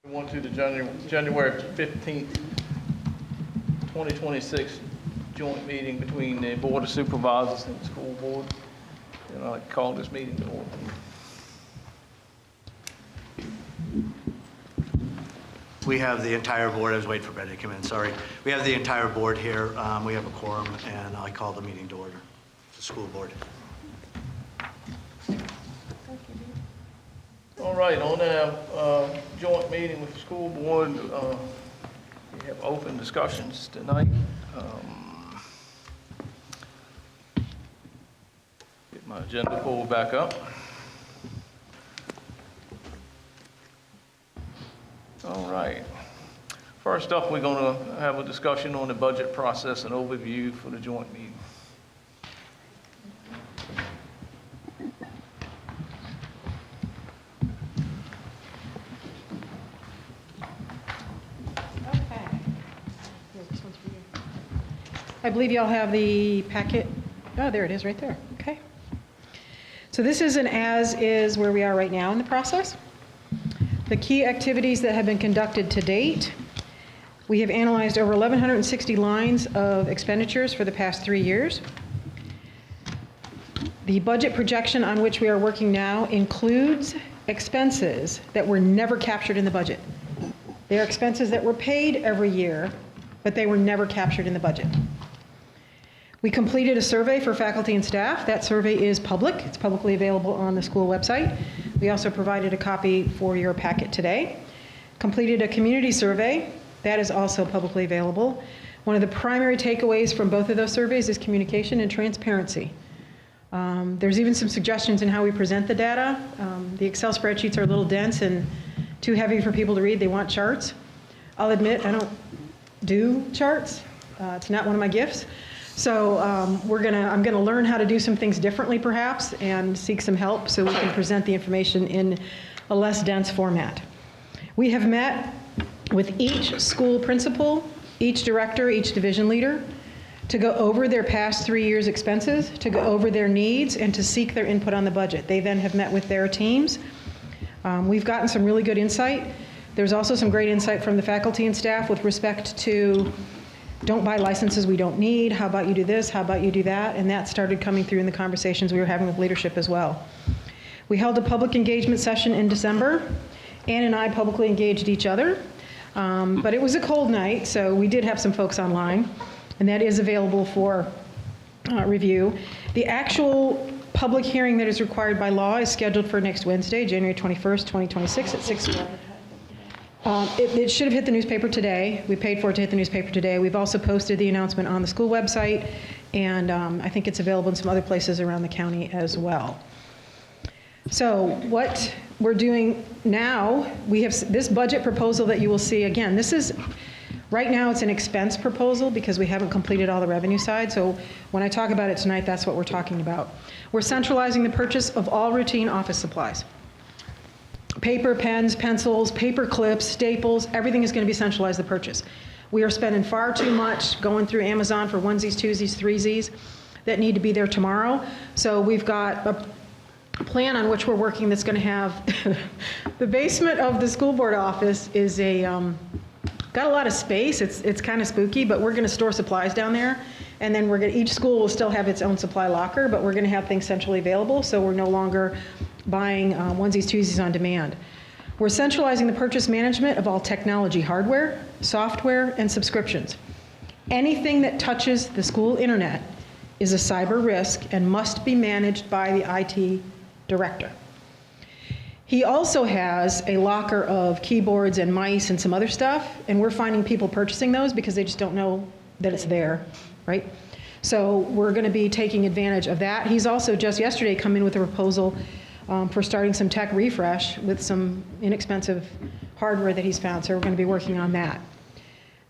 Want to the January 15th, 2026 joint meeting between the Board of Supervisors and the school board. And I call this meeting to order. We have the entire board. I was waiting for Betty to come in. Sorry. We have the entire board here. We have a quorum, and I call the meeting to order. The school board. All right, on our joint meeting with the school board, we have open discussions tonight. Get my agenda pulled back up. All right. First up, we're going to have a discussion on the budget process and overview for the joint meeting. I believe y'all have the packet. Oh, there it is right there. Okay. So this is an as-is where we are right now in the process. The key activities that have been conducted to date. We have analyzed over 1,160 lines of expenditures for the past 3 years. The budget projection on which we are working now includes expenses that were never captured in the budget. They are expenses that were paid every year, but they were never captured in the budget. We completed a survey for faculty and staff. That survey is public. It's publicly available on the school website. We also provided a copy for your packet today. Completed a community survey. That is also publicly available. One of the primary takeaways from both of those surveys is communication and transparency. There's even some suggestions in how we present the data. The Excel spreadsheets are a little dense and too heavy for people to read. They want charts. I'll admit I don't do charts. It's not one of my gifts. So I'm gonna learn how to do some things differently perhaps and seek some help so we can present the information in a less dense format. We have met with each school principal, each director, each division leader to go over their past 3 years' expenses, to go over their needs, and to seek their input on the budget. They then have met with their teams. We've gotten some really good insight. There's also some great insight from the faculty and staff with respect to don't buy licenses we don't need. How about you do this? How about you do that? And that started coming through in the conversations we were having with leadership as well. We held a public engagement session in December. Ann and I publicly engaged each other. But it was a cold night, so we did have some folks online, and that is available for review. The actual public hearing that is required by law is scheduled for next Wednesday, January 21st, 2026 at 6 p.m. It should have hit the newspaper today. We paid for it to hit the newspaper today. We've also posted the announcement on the school website, and I think it's available in some other places around the county as well. So what we're doing now, we have this budget proposal that you will see. Again, this is, right now it's an expense proposal because we haven't completed all the revenue side. So when I talk about it tonight, that's what we're talking about. We're centralizing the purchase of all routine office supplies. Paper, pens, pencils, paper clips, staples, everything is going to be centralized, the purchase. We are spending far too much going through Amazon for onesies, twosies, threesies that need to be there tomorrow. So we've got a plan on which we're working that's going to have the basement of the school board office is got a lot of space. It's kind of spooky, but we're going to store supplies down there. And then each school will still have its own supply locker, but we're going to have things centrally available, so we're no longer buying onesies, twosies on demand. We're centralizing the purchase management of all technology hardware, software, and subscriptions. Anything that touches the school internet is a cyber risk and must be managed by the IT director. He also has a locker of keyboards and mice and some other stuff, and we're finding people purchasing those because they just don't know that it's there, right? So we're going to be taking advantage of that. He's also just yesterday come in with a proposal for starting some tech refresh with some inexpensive hardware that he's found, so we're going to be working on that.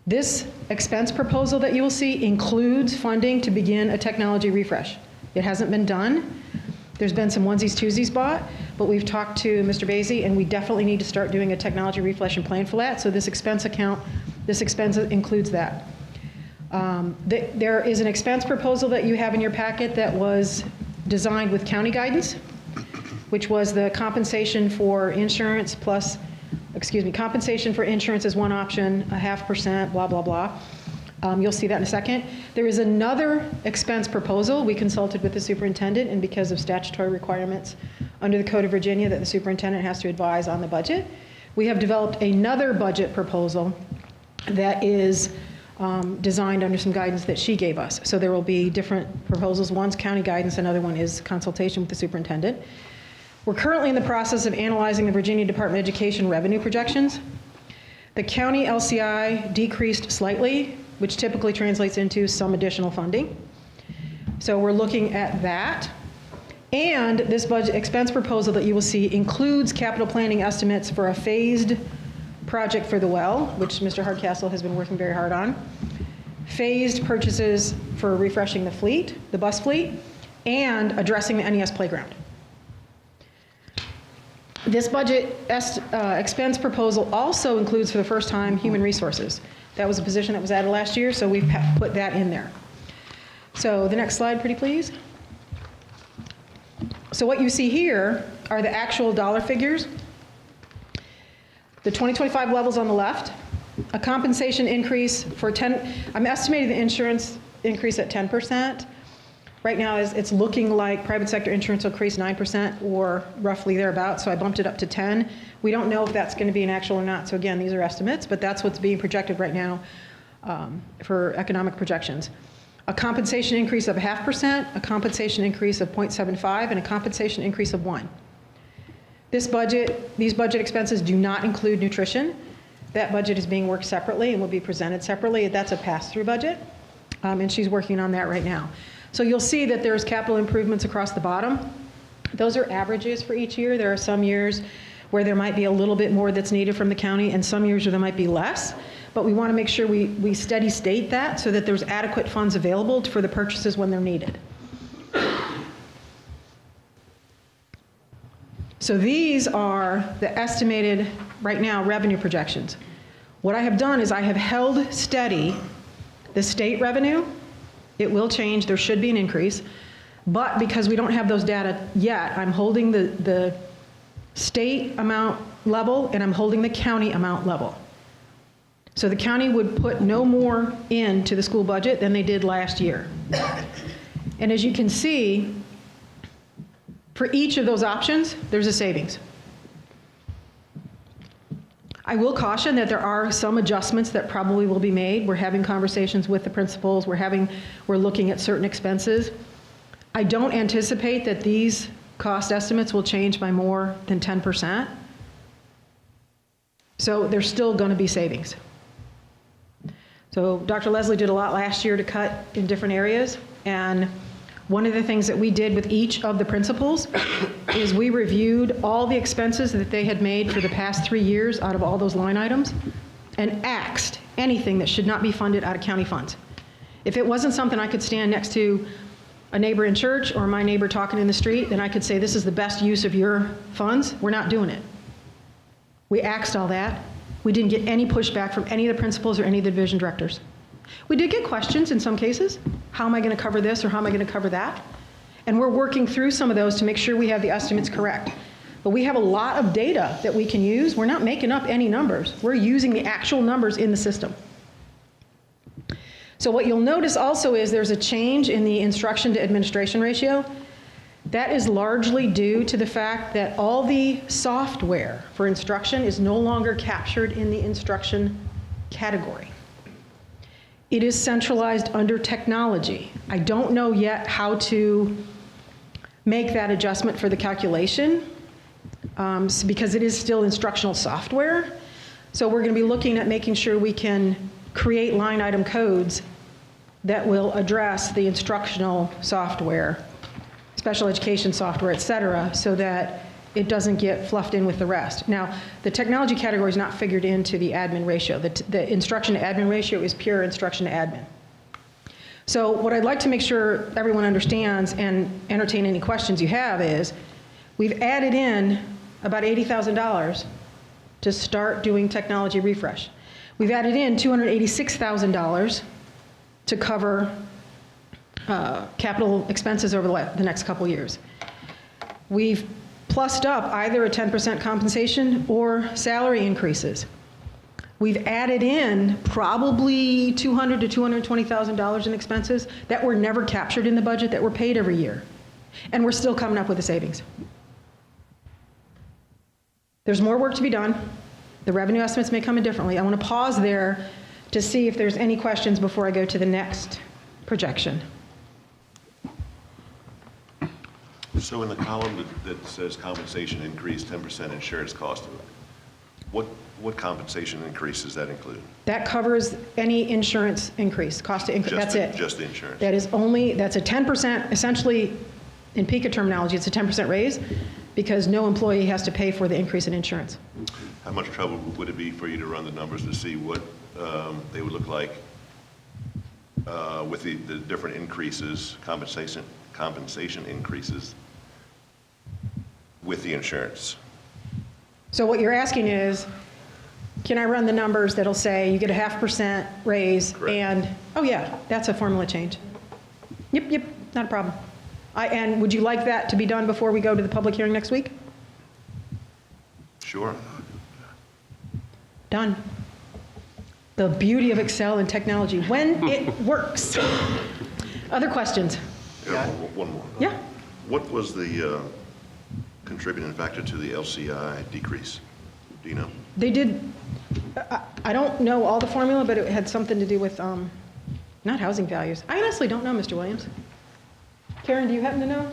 This expense proposal that you will see includes funding to begin a technology refresh. It hasn't been done. There's been some onesies, twosies bought, but we've talked to Mr. Basie, and we definitely need to start doing a technology refresh and plan for that, so this expense includes that. There is an expense proposal that you have in your packet that was designed with county guidance, which was the compensation for insurance plus compensation for insurance is one option, 0.5%, blah, blah, blah. You'll see that in a second. There is another expense proposal. We consulted with the superintendent, and because of statutory requirements under the Code of Virginia that the superintendent has to advise on the budget, we have developed another budget proposal that is designed under some guidance that she gave us. So there will be different proposals. One's county guidance, another one is consultation with the superintendent. We're currently in the process of analyzing the Virginia Department of Education revenue projections. The county LCI decreased slightly, which typically translates into some additional funding. So we're looking at that. And this budget expense proposal that you will see includes capital planning estimates for a phased project for the well, which Mr. Hardcastle has been working very hard on, phased purchases for refreshing the fleet, the bus fleet, and addressing the NES playground. This budget expense proposal also includes, for the first time, human resources. That was a position that was added last year, so we've put that in there. So the next slide, pretty please. So what you see here are the actual dollar figures. The 2025 levels on the left, a compensation increase for 10, I'm estimating the insurance increase at 10%. Right now, it's looking like private sector insurance will increase 9% or roughly thereabouts, so I bumped it up to 10. We don't know if that's going to be an actual or not, so again, these are estimates, but that's what's being projected right now for economic projections. A compensation increase of 0.5%, a compensation increase of 0.75, and a compensation increase of 1. These budget expenses do not include nutrition. That budget is being worked separately and will be presented separately. That's a pass-through budget, and she's working on that right now. So you'll see that there's capital improvements across the bottom. Those are averages for each year. There are some years where there might be a little bit more that's needed from the county, and some years where there might be less. But we want to make sure we steady state that so that there's adequate funds available for the purchases when they're needed. So these are the estimated, right now, revenue projections. What I have done is I have held steady the state revenue. It will change, there should be an increase, but because we don't have those data yet, I'm holding the state amount level and I'm holding the county amount level. So the county would put no more into the school budget than they did last year. And as you can see, for each of those options, there's a savings. I will caution that there are some adjustments that probably will be made. We're having conversations with the principals. We're looking at certain expenses. I don't anticipate that these cost estimates will change by more than 10%. So there's still going to be savings. So Dr. Leslie did a lot last year to cut in different areas, and one of the things that we did with each of the principals is we reviewed all the expenses that they had made for the past 3 years out of all those line items and axed anything that should not be funded out of county funds. If it wasn't something I could stand next to a neighbor in church or my neighbor talking in the street, then I could say, this is the best use of your funds. We're not doing it. We axed all that. We didn't get any pushback from any of the principals or any of the division directors. We did get questions in some cases. How am I going to cover this or how am I going to cover that? And we're working through some of those to make sure we have the estimates correct. But we have a lot of data that we can use. We're not making up any numbers. We're using the actual numbers in the system. So what you'll notice also is there's a change in the instruction to administration ratio. That is largely due to the fact that all the software for instruction is no longer captured in the instruction category. It is centralized under technology. I don't know yet how to make that adjustment for the calculation because it is still instructional software. So we're going to be looking at making sure we can create line item codes that will address the instructional software, special education software, et cetera, so that it doesn't get fluffed in with the rest. Now, the technology category is not figured into the admin ratio. The instruction to admin ratio is pure instruction to admin. So what I'd like to make sure everyone understands and entertain any questions you have is we've added in about $80,000 to start doing technology refresh. We've added in $286,000 to cover capital expenses over the next couple years. We've plussed up either a 10% compensation or salary increases. We've added in probably $200,000 to $220,000 in expenses that were never captured in the budget that were paid every year. And we're still coming up with the savings. There's more work to be done. The revenue estimates may come in differently. I want to pause there to see if there's any questions before I go to the next projection. So in the column that says compensation increase, 10% insurance cost, what compensation increase does that include? That covers any insurance increase, cost to increase, that's it. Just the insurance? That is only, that's a 10%, essentially, in PICA terminology, it's a 10% raise because no employee has to pay for the increase in insurance. How much trouble would it be for you to run the numbers to see what they would look like with the different increases, compensation increases with the insurance? So what you're asking is, can I run the numbers that'll say you get a 0.5% raise Correct. and, oh yeah, that's a formula change. Yep, not a problem. And would you like that to be done before we go to the public hearing next week? Sure. Done. The beauty of Excel and technology, when it works. Other questions? Yeah, one more. Yeah. What was the contributing factor to the LCI decrease? Do you know? They did, I don't know all the formula, but it had something to do with, not housing values. I honestly don't know, Mr. Williams. Karen, do you happen to know?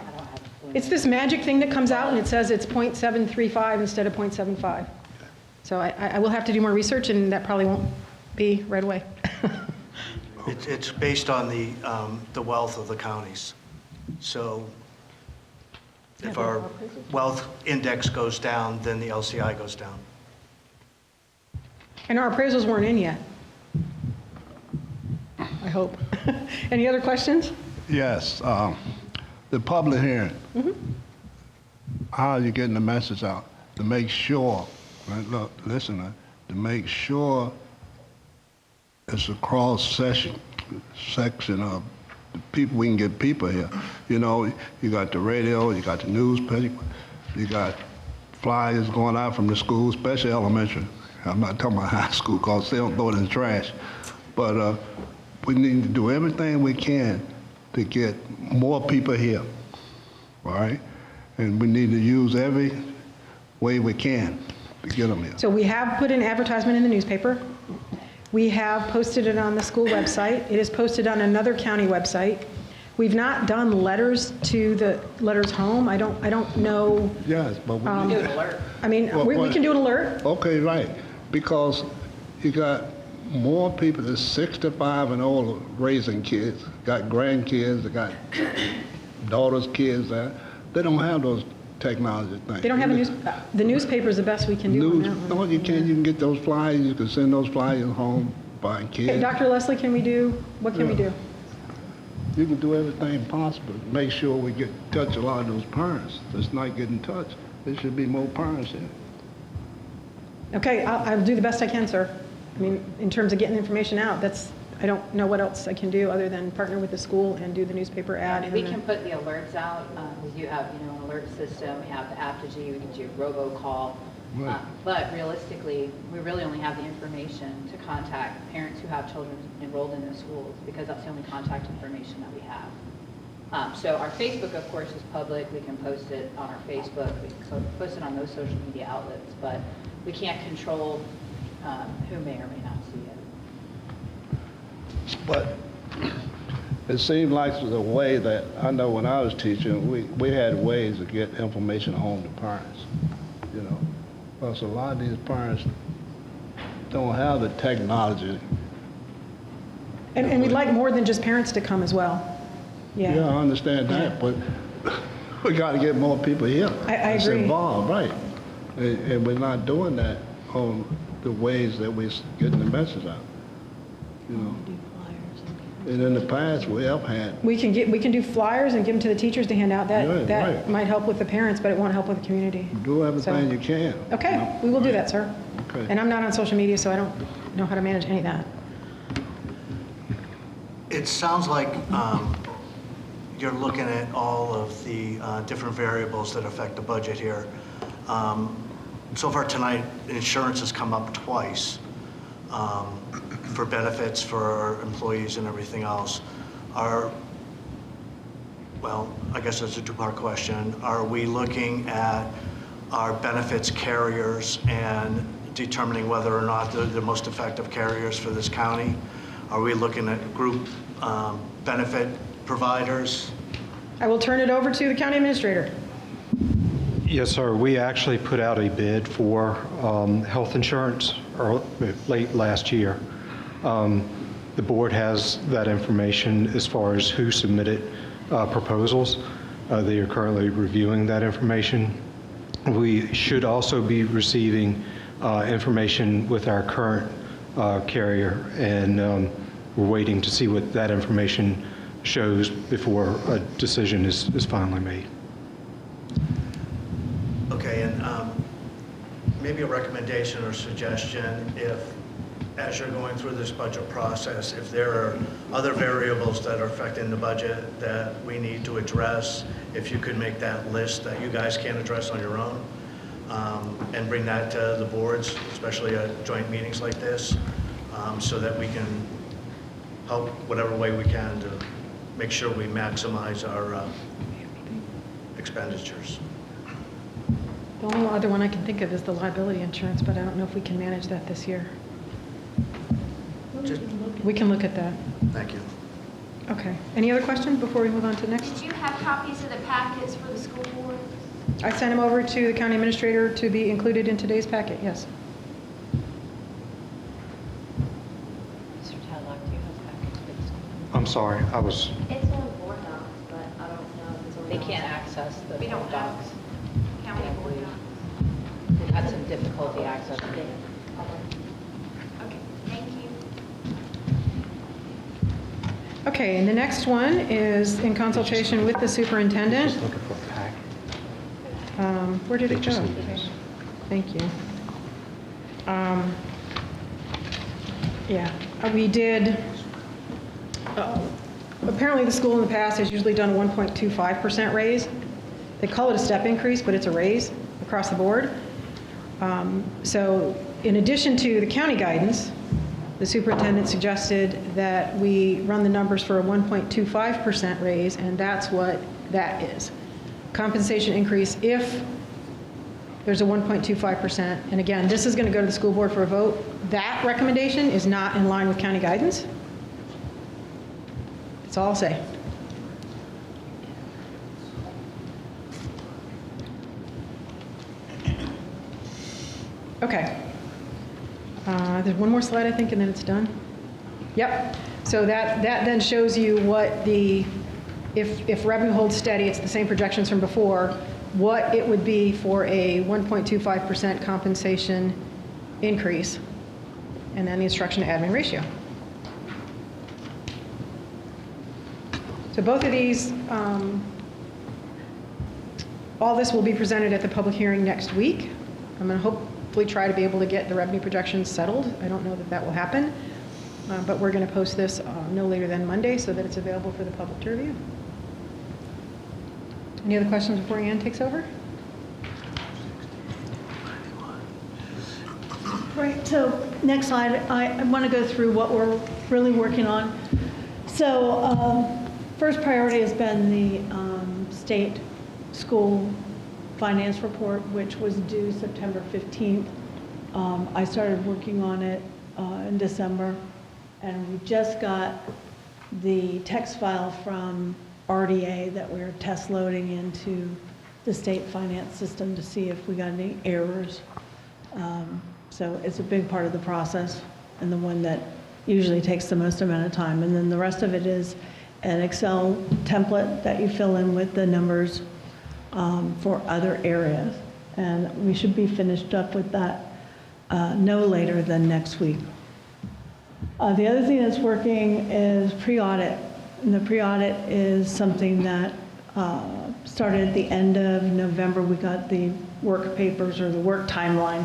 I don't have a clue. It's this magic thing that comes out and it says it's .735 instead of .75. So I will have to do more research and that probably won't be right away. It's based on the wealth of the counties. So if our wealth index goes down, then the LCI goes down. And our appraisals weren't in yet. I hope. Any other questions? Yes, the public hearing. How are you getting the message out to make sure, right, look, listen, to make sure it's a cross-section of the people, we can get people here. You know, you got the radio, you got the newspaper, you got flyers going out from the schools, especially elementary. I'm not talking about high school because they don't throw it in the trash. But we need to do everything we can to get more people here, all right? And we need to use every way we can to get them here. So we have put an advertisement in the newspaper. We have posted it on the school website. It is posted on another county website. We've not done letters to the letters home. I don't know. Yes, but we Do need an alert. I mean, Well, we can do an alert. Okay, right, because you got more people that's 65 and older raising kids, got grandkids, they got daughters' kids there. They don't have those technology things. They don't have the newspaper is the best we can do on that one. No, you can't. You can get those flyers. You can send those flyers home by Okay, kids. Dr. Leslie, can we do, what can we do? You can do everything possible to make sure we get touch a lot of those parents that's not getting touched. There should be more parents here. Okay, I'll do the best I can, sir. I mean, in terms of getting information out, I don't know what else I can do other than partner with the school and do the newspaper ad. And and we the- can put the alerts out. We do have, an alert system. We have the Apogee. We can do robocall. Right. But realistically, we really only have the information to contact parents who have children enrolled in those schools because that's the only contact information that we have. So our Facebook, of course, is public. We can post it on our Facebook. We can post it on those social media outlets, but we can't control who may or may not see it. But it seemed like the way that, I know when I was teaching, we had ways to get information home to parents, Because a lot of these parents don't have the technology. And we'd like more than just parents to come as well. Yeah, I understand that, but we got to get more people here. I that's agree. involved, right. And we're not doing that on the ways that we're getting the message out, And in the past, we have had, We can do flyers and give them to the teachers to hand out. Right, That right. might help with the parents, but it won't help with the community. do everything So- you can. Okay, we will do that, sir. Okay. And I'm not on social media, so I don't know how to manage any of that. It sounds like you're looking at all of the different variables that affect the budget here. So far tonight, insurance has come up twice for benefits for our employees and everything else. Well, I guess it's a two-part question. Are we looking at our benefits carriers and determining whether or not they're the most effective carriers for this county? Are we looking at group benefit providers? I will turn it over to the county administrator. Yes, sir. We actually put out a bid for health insurance late last year. The board has that information as far as who submitted proposals. They are currently reviewing that information. We should also be receiving information with our current carrier, and we're waiting to see what that information shows before a decision is finally made. Okay, and maybe a recommendation or suggestion, if, as you're going through this budget process, if there are other variables that are affecting the budget that we need to address, if you could make that list that you guys can't address on your own, and bring that to the boards, especially at joint meetings like this, so that we can help whatever way we can to make sure we maximize our expenditures. The only other one I can think of is the liability insurance, but I don't know if we can manage that this year. Just, We can look at that. thank you. Okay. Any other questions before we move on to the next? Did you have copies of the packets for the school board? I sent them over to the county administrator to be included in today's packet, yes. Mr. Tadlock, do you have packets for the school? I'm sorry, I was, It's on board docs, but I don't know if it's on. They docs. can't access the We don't board have docs. county board docs. We've had some difficulty accessing it. Okay, thank you. Okay, and the next one is in consultation with the superintendent. just looking for a packet. Where did They it just go? need this. Thank you. Yeah, we did, apparently the school in the past has usually done a 1.25% raise. They call it a step increase, but it's a raise across the board. So in addition to the county guidance, the superintendent suggested that we run the numbers for a 1.25% raise, and that's what that is. Compensation increase if there's a 1.25%. And again, this is going to go to the school board for a vote. That recommendation is not in line with county guidance. That's all I'll say. Okay. There's one more slide, I think, and then it's done. Yep. So that then shows you what the, if revenue holds steady, it's the same projections from before, what it would be for a 1.25% compensation increase, and then the instruction to admin ratio. So both of these, all this will be presented at the public hearing next week. I'm going to hopefully try to be able to get the revenue projections settled. I don't know that that will happen, but we're going to post this no later than Monday so that it's available for the public to review. Any other questions before Ann takes over? Right, so next slide, I want to go through what we're really working on. So first priority has been the state school finance report, which was due September 15th. I started working on it in December, and we just got the text file from RDA that we're test loading into the state finance system to see if we got any errors. So it's a big part of the process and the one that usually takes the most amount of time. And then the rest of it is an Excel template that you fill in with the numbers for other areas. And we should be finished up with that no later than next week. The other thing that's working is pre-audit. And the pre-audit is something that started at the end of November. We got the work papers or the work timeline.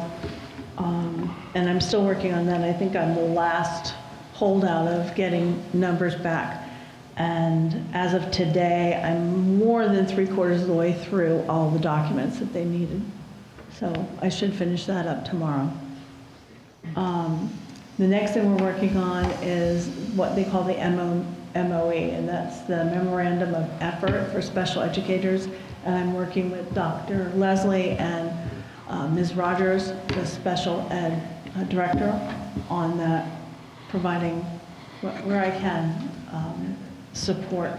And I'm still working on that. I think I'm the last holdout of getting numbers back. And as of today, I'm more than 3/4 of the way through all the documents that they needed. So I should finish that up tomorrow. The next thing we're working on is what they call the MOE, and that's the Memorandum of Effort for Special Educators. And I'm working with Dr. Leslie and Ms. Rogers, the Special Ed Director, on that, providing where I can support.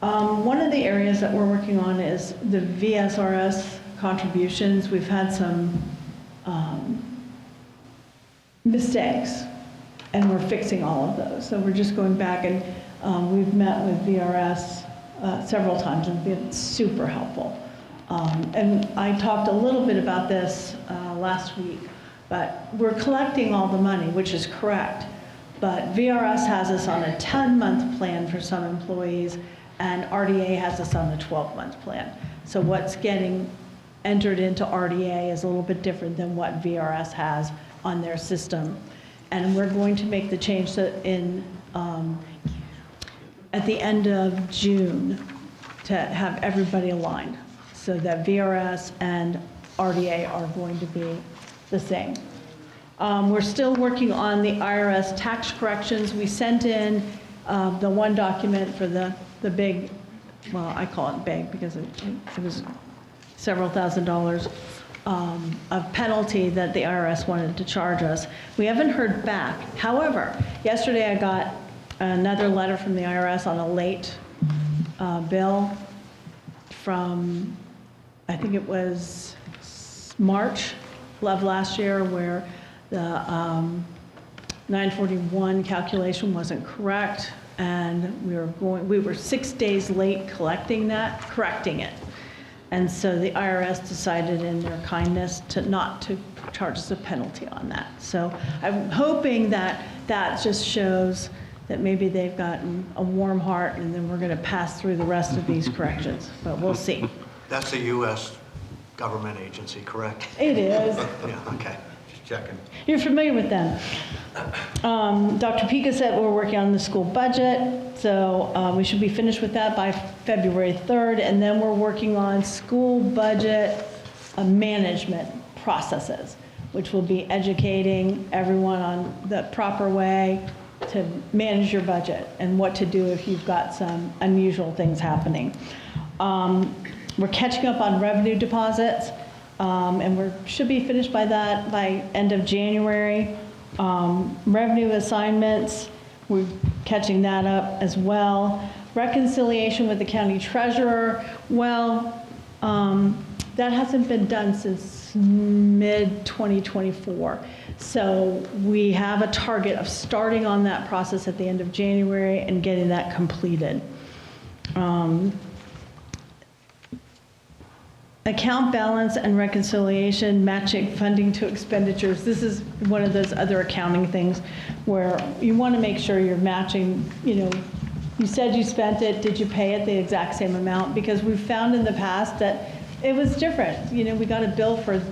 One of the areas that we're working on is the VSRS contributions. We've had some mistakes, and we're fixing all of those. So we're just going back, and we've met with VRS several times and been super helpful. And I talked a little bit about this last week, but we're collecting all the money, which is correct. But VRS has us on a 10-month plan for some employees, and RDA has us on a 12-month plan. So what's getting entered into RDA is a little bit different than what VRS has on their system. And we're going to make the change at the end of June to have everybody aligned so that VRS and RDA are going to be the same. We're still working on the IRS tax corrections. We sent in the one document for the big, well, I call it big because it was several $1,000s of penalty that the IRS wanted to charge us. We haven't heard back. However, yesterday I got another letter from the IRS on a late bill from, I think it was March of last year, where the 941 calculation wasn't correct, and we were 6 days late correcting it. And so the IRS decided in their kindness not to charge us a penalty on that. So I'm hoping that just shows that maybe they've gotten a warm heart, and then we're going to pass through the rest of these corrections, but we'll see. That's a U.S. government agency, correct? It is. Yeah, okay, just checking. You're familiar with them. Dr. Pika said we're working on the school budget, so we should be finished with that by February 3rd, and then we're working on school budget management processes, which will be educating everyone on the proper way to manage your budget and what to do if you've got some unusual things happening. We're catching up on revenue deposits, and we should be finished by end of January. Revenue assignments, we're catching that up as well. Reconciliation with the county treasurer, well, that hasn't been done since mid-2024. So we have a target of starting on that process at the end of January and getting that completed. Account balance and reconciliation, matching funding to expenditures. This is one of those other accounting things where you want to make sure you're matching, you said you spent it, did you pay it the exact same amount? Because we've found in the past that it was different. We got a bill for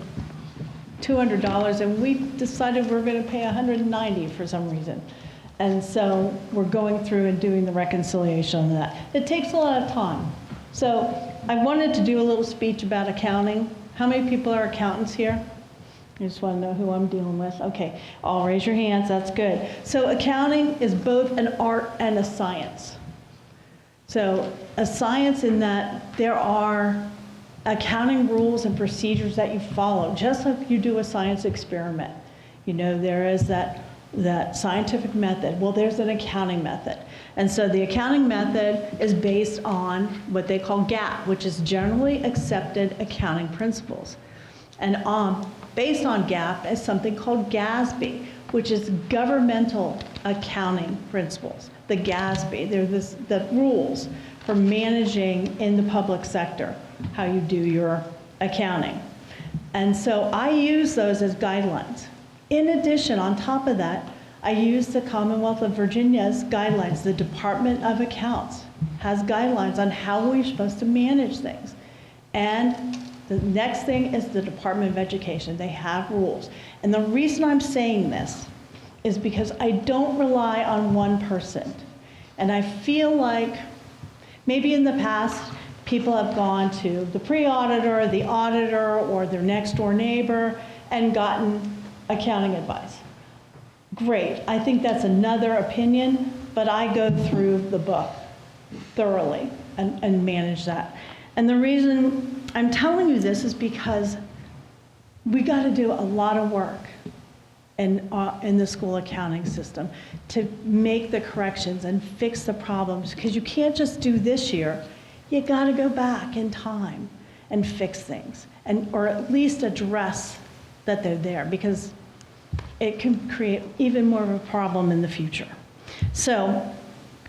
$200 and we decided we're going to pay $190 for some reason. And so we're going through and doing the reconciliation of that. It takes a lot of time. So I wanted to do a little speech about accounting. How many people are accountants here? You just want to know who I'm dealing with? Okay, all raise your hands, that's good. So accounting is both an art and a science. So a science in that there are accounting rules and procedures that you follow, just like you do a science experiment. There is that scientific method. Well, there's an accounting method. And so the accounting method is based on what they call GAAP, which is generally accepted accounting principles. And based on GAAP is something called GASB, which is governmental accounting principles. The GASB, they're the rules for managing in the public sector, how you do your accounting. And so I use those as guidelines. In addition, on top of that, I use the Commonwealth of Virginia's guidelines. The Department of Accounts has guidelines on how we're supposed to manage things. And the next thing is the Department of Education. They have rules. And the reason I'm saying this is because I don't rely on one person. And I feel like maybe in the past, people have gone to the pre-auditor, the auditor, or their next door neighbor and gotten accounting advice. Great, I think that's another opinion, but I go through the book thoroughly and manage that. And the reason I'm telling you this is because we got to do a lot of work in the school accounting system to make the corrections and fix the problems, because you can't just do this year. You got to go back in time and fix things, or at least address that they're there, because it can create even more of a problem in the future. So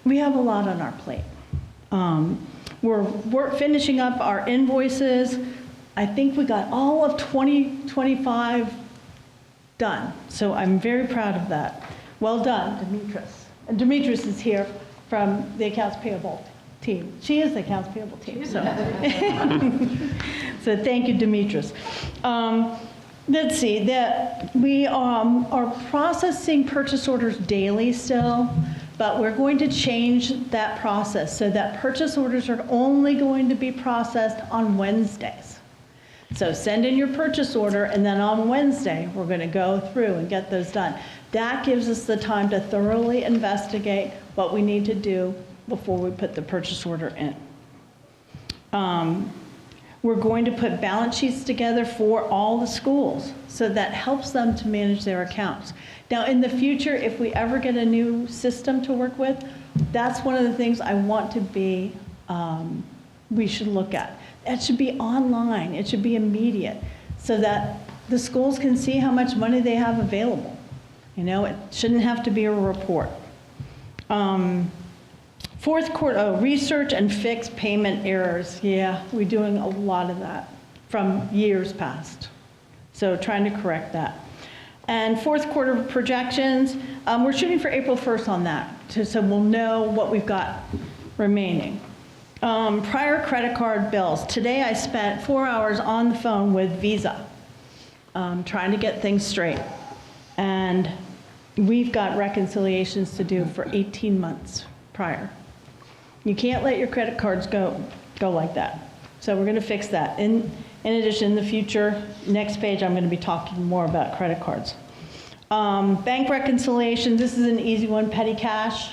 we have a lot on our plate. We're finishing up our invoices. I think we got all of 2025 done. So I'm very proud of that. Well done, Demetris. And Demetris is here from the accounts payable team. She is the accounts payable team. So, so thank you, Demetris. Let's see, that we are processing purchase orders daily still, but we're going to change that process so that purchase orders are only going to be processed on Wednesdays. So send in your purchase order, and then on Wednesday, we're going to go through and get those done. That gives us the time to thoroughly investigate what we need to do before we put the purchase order in. We're going to put balance sheets together for all the schools, so that helps them to manage their accounts. Now, in the future, if we ever get a new system to work with, that's one of the things I want to be, we should look at. It should be online, it should be immediate, so that the schools can see how much money they have available. You know, it shouldn't have to be a report. Fourth quarter, research and fix payment errors. Yeah, we're doing a lot of that from years past. So trying to correct that. And fourth quarter projections, we're shooting for April 1st on that, so we'll know what we've got remaining. Prior credit card bills. Today I spent 4 hours on the phone with Visa, trying to get things straight. And we've got reconciliations to do for 18 months prior. You can't let your credit cards go like that. So we're going to fix that. In addition, in the future, next page, I'm going to be talking more about credit cards. Bank reconciliation, this is an easy one. Petty cash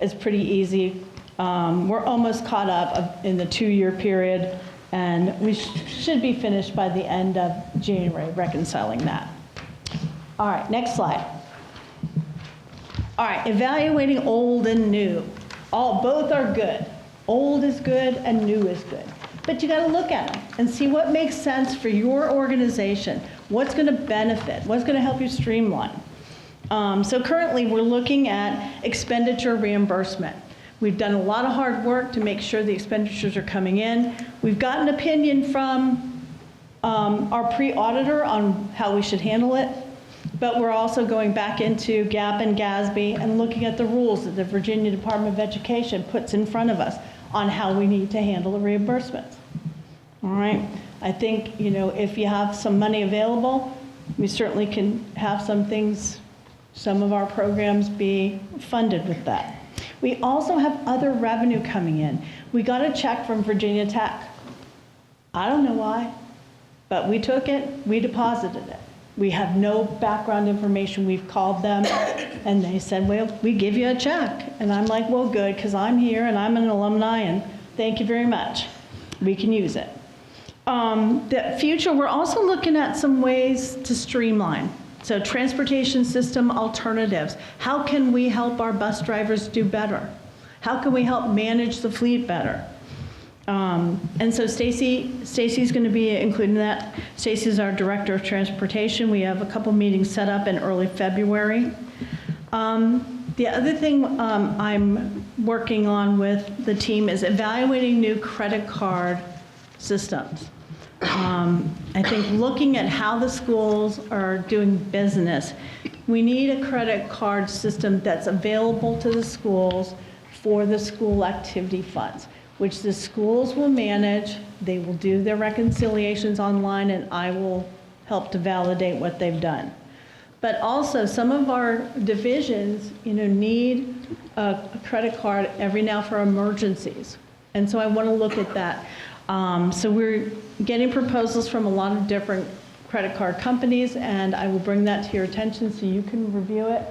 is pretty easy. We're almost caught up in the 2-year period, and we should be finished by the end of January reconciling that. All right, next slide. All right, evaluating old and new. Both are good. Old is good and new is good. But you got to look at them and see what makes sense for your organization. What's going to benefit? What's going to help you streamline? So currently we're looking at expenditure reimbursement. We've done a lot of hard work to make sure the expenditures are coming in. We've got an opinion from our pre-auditor on how we should handle it. But we're also going back into GAAP and GASB and looking at the rules that the Virginia Department of Education puts in front of us on how we need to handle the reimbursements. All right? I think, you know, if you have some money available, we certainly can have some things, some of our programs be funded with that. We also have other revenue coming in. We got a check from Virginia Tech. I don't know why, but we took it, we deposited it. We have no background information. We've called them, and they said, well, we give you a check. And I'm like, well, good, because I'm here, and I'm an alumni, and thank you very much. We can use it. The future, we're also looking at some ways to streamline. So transportation system alternatives. How can we help our bus drivers do better? How can we help manage the fleet better? And so Stacy's going to be including that. Stacy's our Director of Transportation. We have a couple meetings set up in early February. The other thing I'm working on with the team is evaluating new credit card systems. I think looking at how the schools are doing business, we need a credit card system that's available to the schools for the school activity funds, which the schools will manage. They will do their reconciliations online, and I will help to validate what they've done. But also, some of our divisions, need a credit card every now for emergencies. And so I want to look at that. So we're getting proposals from a lot of different credit card companies, and I will bring that to your attention so you can review it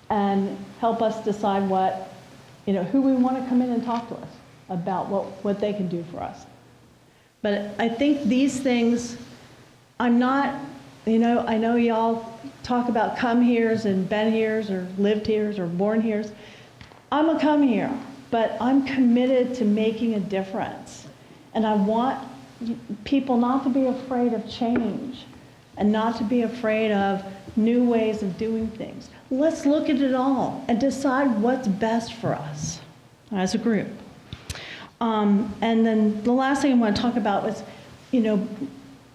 and help us decide who we want to come in and talk to us about what they can do for us. But I think these things, I'm not, I know y'all talk about come heres and been heres or lived heres or born heres. I'm a come here, but I'm committed to making a difference. And I want people not to be afraid of change and not to be afraid of new ways of doing things. Let's look at it all and decide what's best for us as a group. And then the last thing I want to talk about was,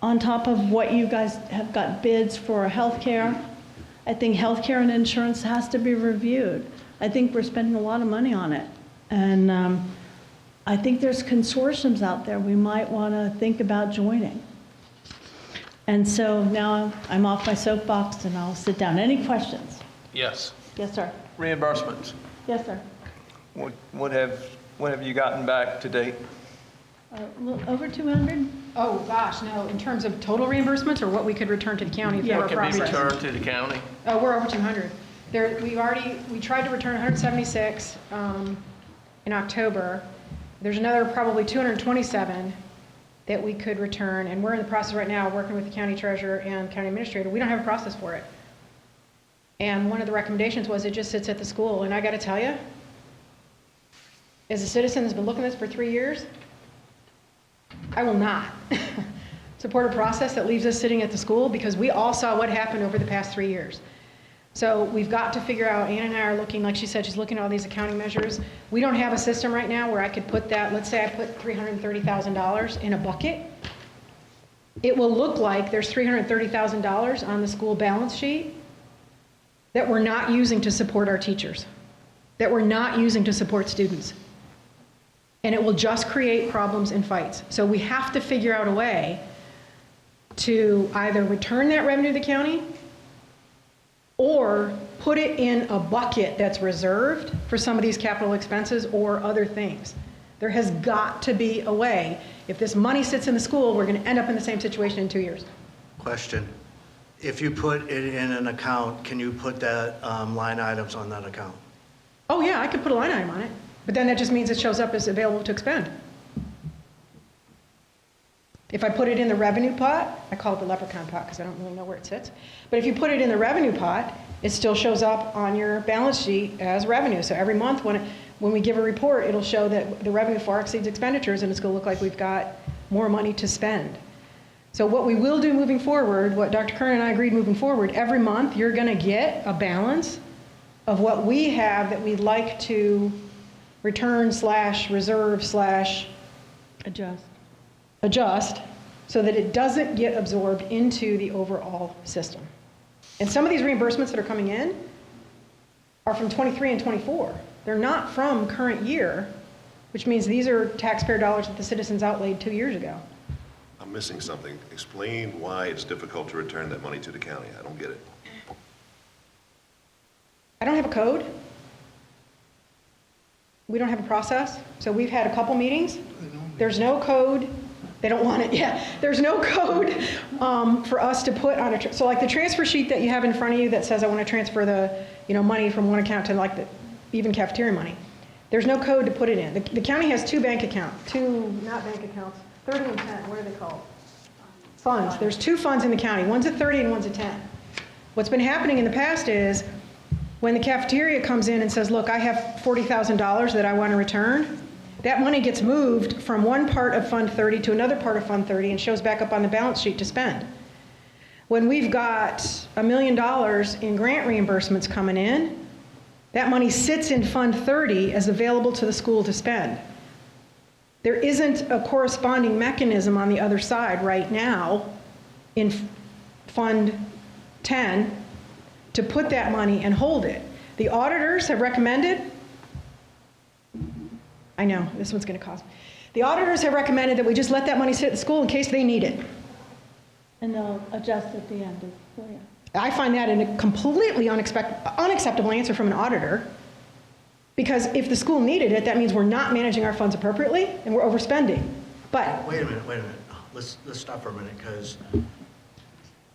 on top of what you guys have got bids for healthcare, I think healthcare and insurance has to be reviewed. I think we're spending a lot of money on it. And I think there's consortiums out there we might want to think about joining. And so now I'm off my soapbox and I'll sit down. Any questions? Yes. Yes, sir. Reimbursements. Yes, sir. What have you gotten back to date? A little over 200? Oh, gosh, no, in terms of total reimbursements or what we could return to the county for our What can be process? returned to the county? Oh, we're over 200. We tried to return 176 in October. There's another probably 227 that we could return, and we're in the process right now working with the county treasurer and county administrator. We don't have a process for it. And one of the recommendations was it just sits at the school, and I got to tell you, as a citizen that's been looking at this for 3 years, I will not support a process that leaves us sitting at the school because we all saw what happened over the past 3 years. So we've got to figure out, Ann and I are looking, like she said, she's looking at all these accounting measures. We don't have a system right now where I could put that, let's say I put $330,000 in a bucket. It will look like there's $330,000 on the school balance sheet that we're not using to support our teachers, that we're not using to support students. And it will just create problems and fights. So we have to figure out a way to either return that revenue to the county or put it in a bucket that's reserved for some of these capital expenses or other things. There has got to be a way. If this money sits in the school, we're going to end up in the same situation in 2 years. Question. If you put it in an account, can you put that line items on that account? Oh yeah, I could put a line item on it, but then that just means it shows up as available to expend. If I put it in the revenue pot, I call it the leprechaun pot because I don't really know where it sits. But if you put it in the revenue pot, it still shows up on your balance sheet as revenue. So every month when we give a report, it'll show that the revenue far exceeds expenditures and it's going to look like we've got more money to spend. So what we will do moving forward, what Dr. Kern and I agreed moving forward, every month you're going to get a balance of what we have that we'd like to return / reserve / adjust so that it doesn't get absorbed into the overall system. And some of these reimbursements that are coming in are from 23 and 24. They're not from current year, which means these are taxpayer dollars that the citizens outlaid 2 years ago. I'm missing something. Explain why it's difficult to return that money to the county. I don't get it. I don't have a code. We don't have a process. So we've had a couple meetings. There's no code. They don't want it yet. There's no code for us to put on a, so like the transfer sheet that you have in front of you that says I want to transfer the, money from one account to like the even cafeteria money. There's no code to put it in. The county has not bank accounts, 30 and 10, what are they called? Funds. There's 2 funds in the county. One's a 30 and one's a 10. What's been happening in the past is when the cafeteria comes in and says, look, I have $40,000 that I want to return, that money gets moved from one part of Fund 30 to another part of Fund 30 and shows back up on the balance sheet to spend. When we've got $1 million in grant reimbursements coming in, that money sits in Fund 30 as available to the school to spend. There isn't a corresponding mechanism on the other side right now in Fund 10 to put that money and hold it. The auditors have recommended, I know, this one's going to cost me. The auditors have recommended that we just let that money sit at the school in case they need it. And they'll adjust at the end. I find that a completely unacceptable answer from an auditor, because if the school needed it, that means we're not managing our funds appropriately and we're overspending. But Wait a minute. Let's stop for a minute, because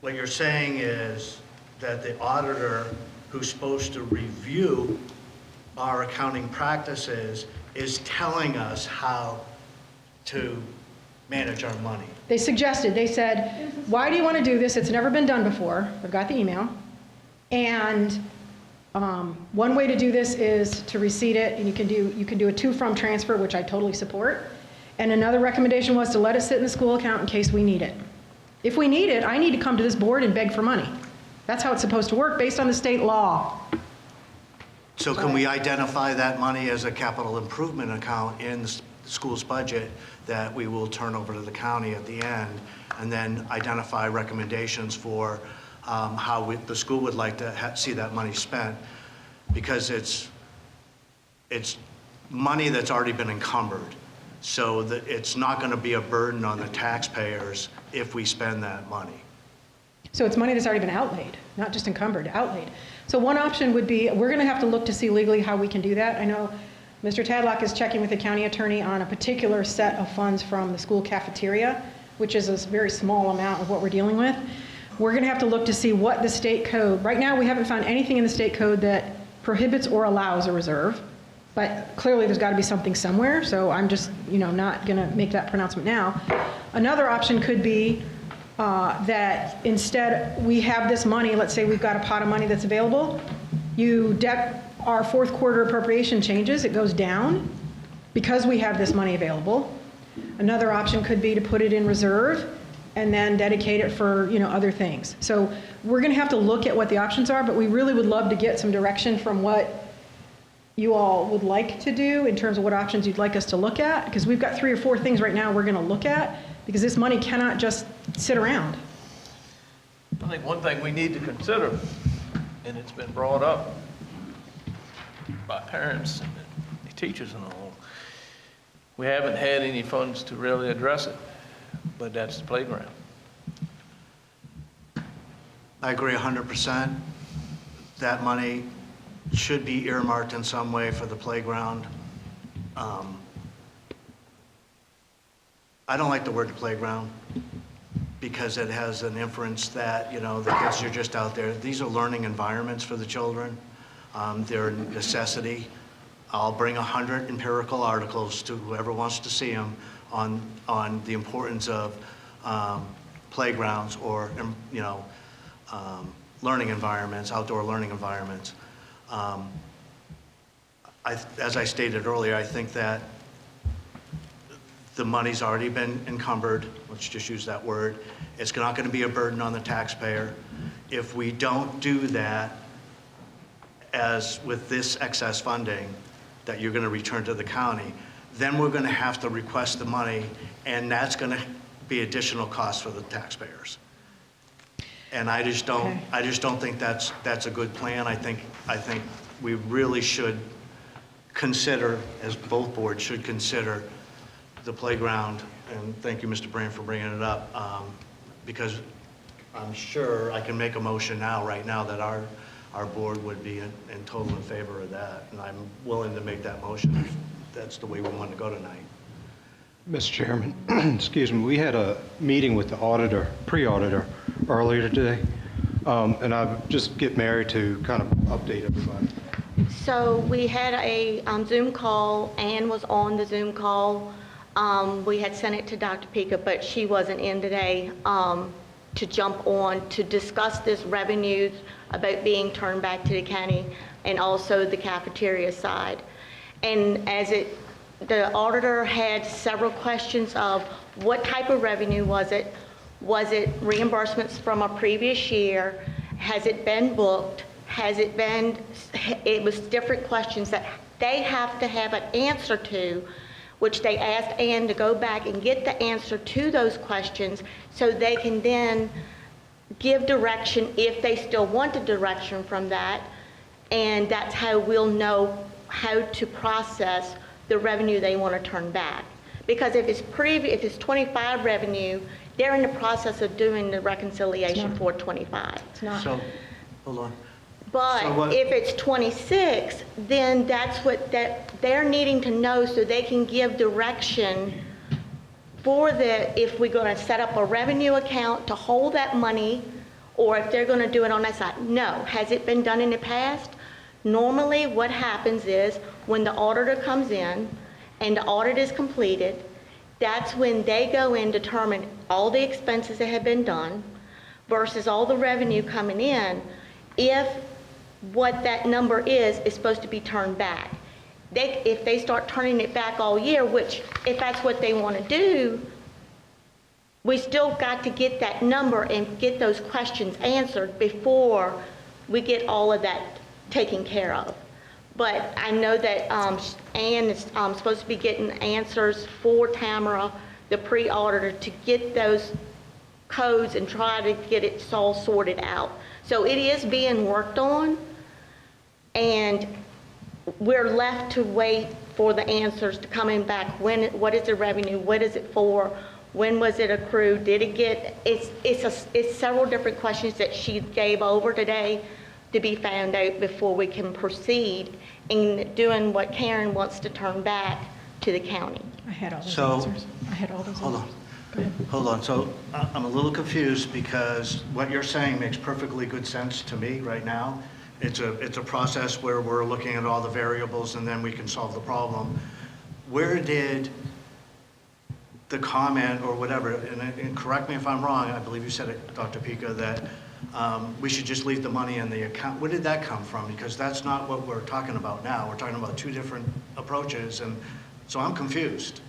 what you're saying is that the auditor who's supposed to review our accounting practices is telling us how to manage our money. they said, why do you want to do this? It's never been done before. I've got the email. And one way to do this is to receipt it, and you can do a to-from transfer, which I totally support. And another recommendation was to let it sit in the school account in case we need it. If we need it, I need to come to this board and beg for money. That's how it's supposed to work based on the state law. So can we identify that money as a capital improvement account in the school's budget that we will turn over to the county at the end, and then identify recommendations for how the school would like to see that money spent? Because it's money that's already been encumbered, so that it's not going to be a burden on the taxpayers if we spend that money. So it's money that's already been outlaid, not just encumbered, outlaid. So one option would be, we're going to have to look to see legally how we can do that. I know Mr. Tadlock is checking with the county attorney on a particular set of funds from the school cafeteria, which is a very small amount of what we're dealing with. We're going to have to look to see what the state code, right now we haven't found anything in the state code that prohibits or allows a reserve, but clearly there's got to be something somewhere, so I'm just, not going to make that pronouncement now. Another option could be that instead we have this money, let's say we've got a pot of money that's available, our fourth quarter appropriation changes, it goes down because we have this money available. Another option could be to put it in reserve and then dedicate it for, other things. So we're going to have to look at what the options are, but we really would love to get some direction from what you all would like to do in terms of what options you'd like us to look at, because we've got 3 or 4 things right now we're going to look at, because this money cannot just sit around. I think one thing we need to consider, and it's been brought up by parents and the teachers and all, we haven't had any funds to really address it, but that's the playground. I agree 100%. That money should be earmarked in some way for the playground. I don't like the word playground because it has an inference that, the kids are just out there. These are learning environments for the children. They're a necessity. I'll bring 100 empirical articles to whoever wants to see them on the importance of playgrounds or, learning environments, outdoor learning environments. As I stated earlier, I think that the money's already been encumbered, let's just use that word. It's not going to be a burden on the taxpayer. If we don't do that, as with this excess funding that you're going to return to the county, then we're going to have to request the money, and that's going to be additional costs for the taxpayers. And I just don't think that's a good plan. I think we really should consider, as both boards should consider, the playground, and thank you, Mr. Brand, for bringing it up, because I'm sure I can make a motion right now, that our board would be in total in favor of that, and I'm willing to make that motion if that's the way we want to go tonight. Mr. Chairman, excuse me, we had a meeting with the auditor, pre-auditor, earlier today, and I just get Mary to kind of update everybody. So we had a Zoom call. Ann was on the Zoom call. We had sent it to Dr. Pika, but she wasn't in today to jump on to discuss this revenues about being turned back to the county, and also the cafeteria side. And the auditor had several questions of what type of revenue was it? Was it reimbursements from a previous year? Has it been booked? It was different questions that they have to have an answer to, which they asked Ann to go back and get the answer to those questions so they can then give direction if they still want a direction from that. And that's how we'll know how to process the revenue they want to turn back. Because if it's 25 revenue They're in the process of doing the reconciliation for 25. It's not. So, hold on. But So what- if it's 26, then that's what they're needing to know so they can give direction for if we're going to set up a revenue account to hold that money, or if they're going to do it on that side. No. Has it been done in the past? Normally, what happens is when the auditor comes in and the audit is completed, that's when they go in, determine all the expenses that have been done versus all the revenue coming in, if what that number is supposed to be turned back. If they start turning it back all year, which if that's what they want to do, we still got to get that number and get those questions answered before we get all of that taken care of. But I know that Ann is supposed to be getting answers for Tamara, the pre-auditor, to get those codes and try to get it all sorted out. So it is being worked on, and we're left to wait for the answers to coming back. What is the revenue? What is it for? When was it accrued? Did it get? It's several different questions that she gave over today to be found out before we can proceed in doing what Karen wants to turn back to the county. I had all those So- answers. I had all those Hold on. answers. Go ahead. Hold on, so I'm a little confused because what you're saying makes perfectly good sense to me right now. It's a process where we're looking at all the variables and then we can solve the problem. Where did the comment or whatever, and correct me if I'm wrong, I believe you said it, Dr. Pica, that we should just leave the money in the account. Where did that come from? Because that's not what we're talking about now. We're talking about two different approaches, and so I'm confused.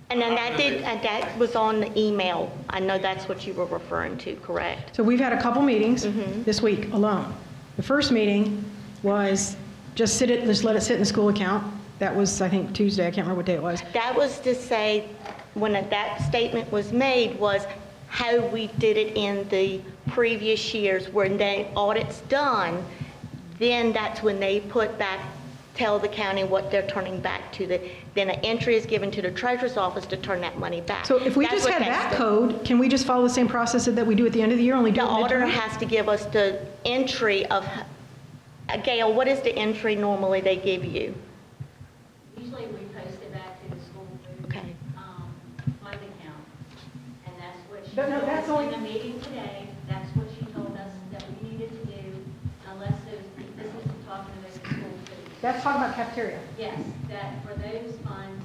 And then that was on the email. I know that's what you were referring to, correct? So we've had a couple meetings this week alone. The first meeting was just let it sit in the school account. That was, I think, Tuesday. I can't remember what day it was. That was to say, when that statement was made, was how we did it in the previous years. When the audit's done, then that's when they tell the county what they're turning back to. Then an entry is given to the treasurer's office to turn that money back. So if we That's just what had that's that the- code, can we just follow the same process that we do at the end of the year, only do The it auditor midterm? has to give us the entry of, Gail, what is the entry normally they give you? Usually we post it back to the school food Okay. fund account. And that's what she But no, told that's us only- in the meeting today. That's what she told us that we needed to do unless this is talking about the school food. That's talking about cafeteria. Yes, that for those funds,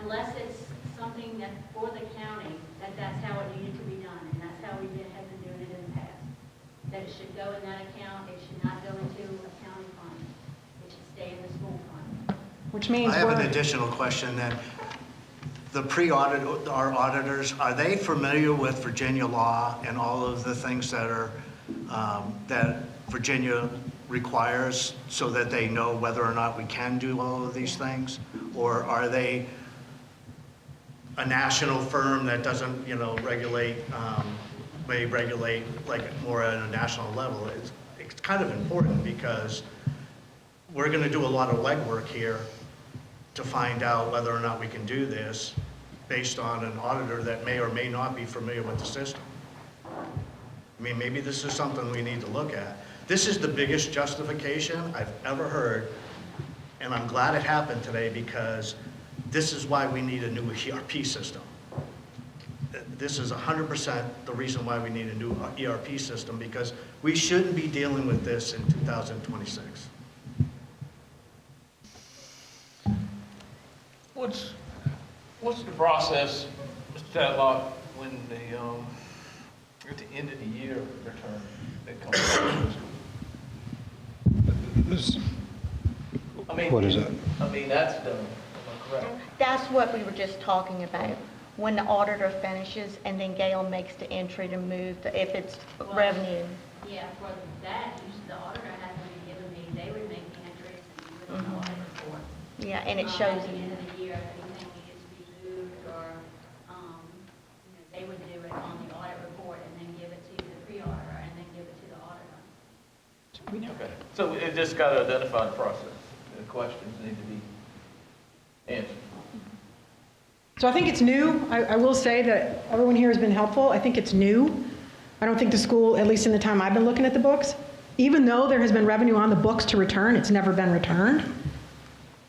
unless it's something that for the county, that's how it needed to be done. And that's how we have been doing it in the past. That it should go in that account, it should not go into a county fund. It should stay in the school fund. Which means I have an we're, additional question then. The pre-audit, our auditors, are they familiar with Virginia law and all of the things that are, that Virginia requires so that they know whether or not we can do all of these things? Or are they a national firm that doesn't, regulate, may regulate like more at a national level? It's kind of important because we're going to do a lot of legwork here to find out whether or not we can do this based on an auditor that may or may not be familiar with the system. I mean, maybe this is something we need to look at. This is the biggest justification I've ever heard, and I'm glad it happened today because this is why we need a new ERP system. This is 100% the reason why we need a new ERP system, because we shouldn't be dealing with this in 2026. What's the process, Mr. Tadlock, when at the end of the year return that comes? I mean, What is that? I mean, that's done, am I correct? That's what we were just talking about. When the auditor finishes and then Gail makes the entry to move, if it's revenue. Yeah, for that, usually the auditor hasn't been given me, they would make the entries and do an audit report. Yeah, and it shows. At the end of the year, if anything needed to be moved or, they would do it on the audit report and then give it to the pre-auditor and then give it to the auditor. Okay, so it just got to identify the process. The questions need to be answered. So I think it's new. I will say that everyone here has been helpful. I think it's new. I don't think the school, at least in the time I've been looking at the books, even though there has been revenue on the books to return, it's never been returned.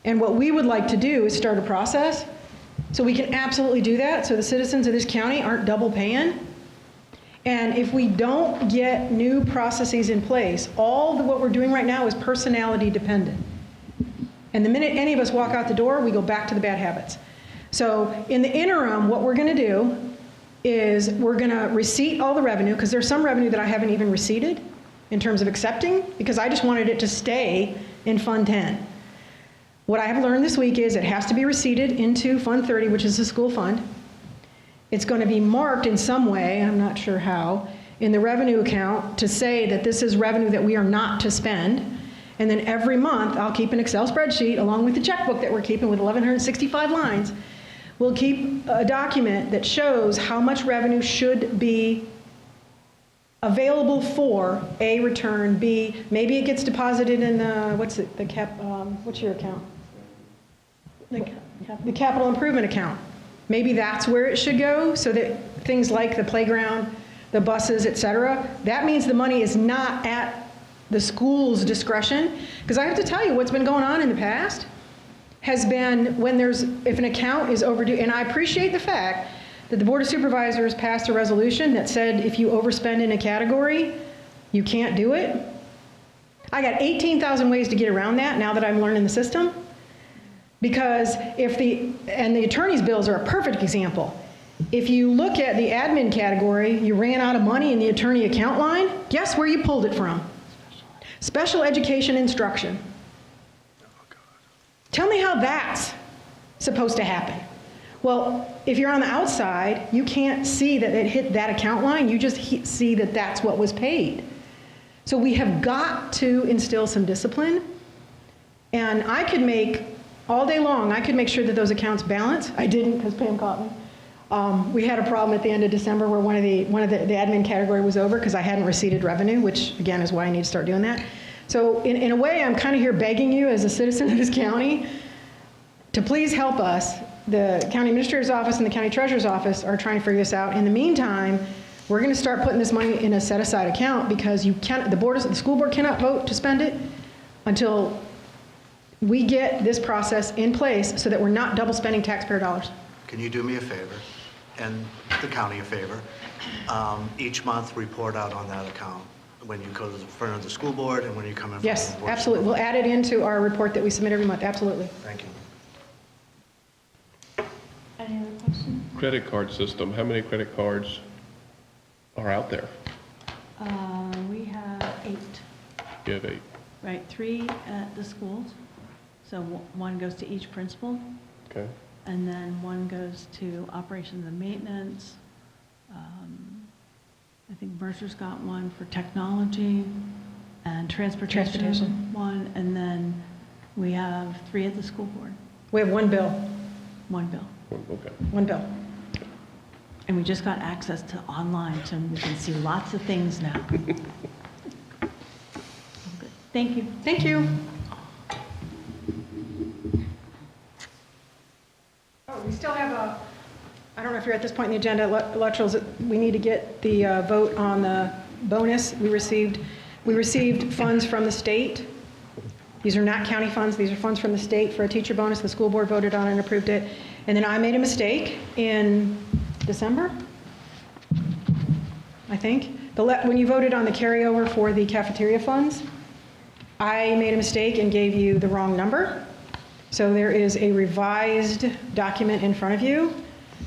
And what we would like to do is start a process so we can absolutely do that, so the citizens of this county aren't double paying. And if we don't get new processes in place, what we're doing right now is personality dependent. And the minute any of us walk out the door, we go back to the bad habits. So in the interim, what we're going to do is we're going to receipt all the revenue, because there's some revenue that I haven't even receipted in terms of accepting, because I just wanted it to stay in Fund 10. What I have learned this week is it has to be receipted into Fund 30, which is the school fund. It's going to be marked in some way, I'm not sure how, in the revenue account to say that this is revenue that we are not to spend. And then every month, I'll keep an Excel spreadsheet along with the checkbook that we're keeping with 1,165 lines. We'll keep a document that shows how much revenue should be available for A, return, B, maybe it gets deposited in the, what's your account? The capital improvement account. Maybe that's where it should go, so that things like the playground, the buses, et cetera, that means the money is not at the school's discretion. Because I have to tell you, what's been going on in the past has been if an account is overdue, and I appreciate the fact that the Board of Supervisors passed a resolution that said if you overspend in a category, you can't do it. I got 18,000 ways to get around that now that I'm learning the system. Because and the attorney's bills are a perfect example. If you look at the admin category, you ran out of money in the attorney account line, guess where you pulled it from? Special education instruction. Tell me how that's supposed to happen. Well, if you're on the outside, you can't see that it hit that account line. You just see that that's what was paid. So we have got to instill some discipline. And I could make, all day long, I could make sure that those accounts balance. I didn't because Pam caught me. We had a problem at the end of December where one of the admin category was over because I hadn't receipted revenue, which again is why I need to start doing that. So in a way, I'm kind of here begging you as a citizen of this county to please help us. The county administrator's office and the county treasurer's office are trying to figure this out. In the meantime, we're going to start putting this money in a set-aside account because the school board cannot vote to spend it until we get this process in place so that we're not double spending taxpayer dollars. Can you do me a favor, and the county a favor? Each month, report out on that account when you go to the front of the school board and when you come in front of Yes, the board. absolutely. We'll add it into our report that we submit every month, absolutely. Thank you. Any other questions? Credit card system, how many credit cards are out there? We have 8, You have 8. right? 3 at the schools. So one goes to each principal, Okay. and then one goes to operations and maintenance. I think Mercer's got one for technology and transportation. One, and then we have 3 at the school board. We have one bill, One bill. Okay. one bill. And we just got access to online, so we can see lots of things now. Good. Thank you. Thank you. Oh, we still have I don't know if you're at this point in the agenda, electorals, we need to get the vote on the bonus we received. We received funds from the state. These are not county funds, these are funds from the state for a teacher bonus. The school board voted on it and approved it. And then I made a mistake in December, I think. When you voted on the carryover for the cafeteria funds, I made a mistake and gave you the wrong number. So there is a revised document in front of you,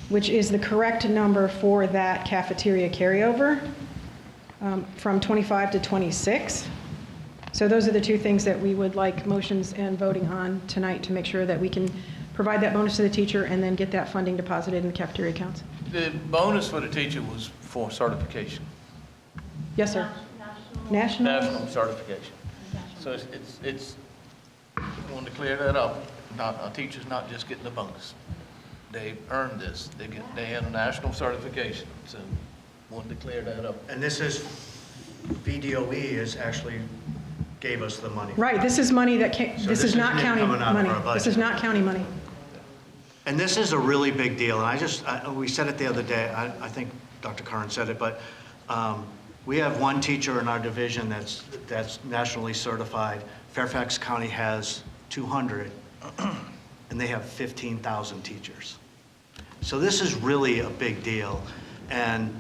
which is the correct number for that cafeteria carryover from 25 to 26. So those are the 2 things that we would like motions and voting on tonight to make sure that we can provide that bonus to the teacher and then get that funding deposited in the cafeteria accounts. The bonus for the teacher was for certification, Yes, sir. National? national certification. So it's, I wanted to clear that up. A teacher's not just getting a bonus. They earned this. They had a national certification, so wanted to clear that up. And this is, VDOE actually gave us the money. Right, this is money that came, So this is not isn't county coming out of money. our budget. This is not county money. And this is a really big deal, and we said it the other day, I think Dr. Curran said it, but we have one teacher in our division that's nationally certified. Fairfax County has 200, and they have 15,000 teachers. So this is really a big deal, and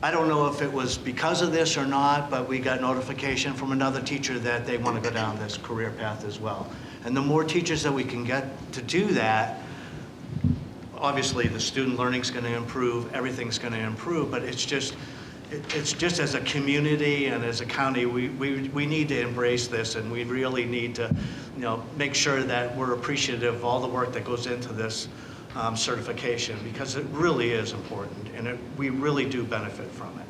I don't know if it was because of this or not, but we got notification from another teacher that they want to go down this career path as well. And the more teachers that we can get to do that, obviously the student learning's going to improve, everything's going to improve, but it's just as a community and as a county, we need to embrace this, and we really need to, make sure that we're appreciative of all the work that goes into this certification, because it really is important, and we really do benefit from it.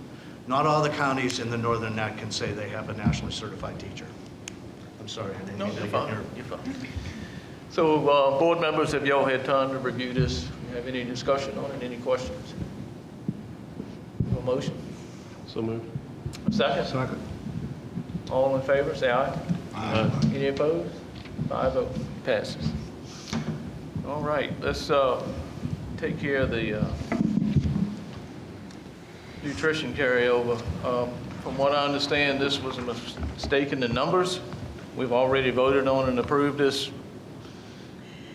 Not all the counties in the Northern Neck can say they have a nationally certified teacher. I'm sorry, I didn't No, mean to you're get fine, your... you're fine. So, board members, have y'all had time to review this? You have any discussion on it, any questions? A motion? So moved. A second? Second. All in favor, say aye. Aye. Any opposed? 5-0, passes. All right, let's take care of the nutrition carryover. From what I understand, this was a mistake in the numbers. We've already voted on and approved this.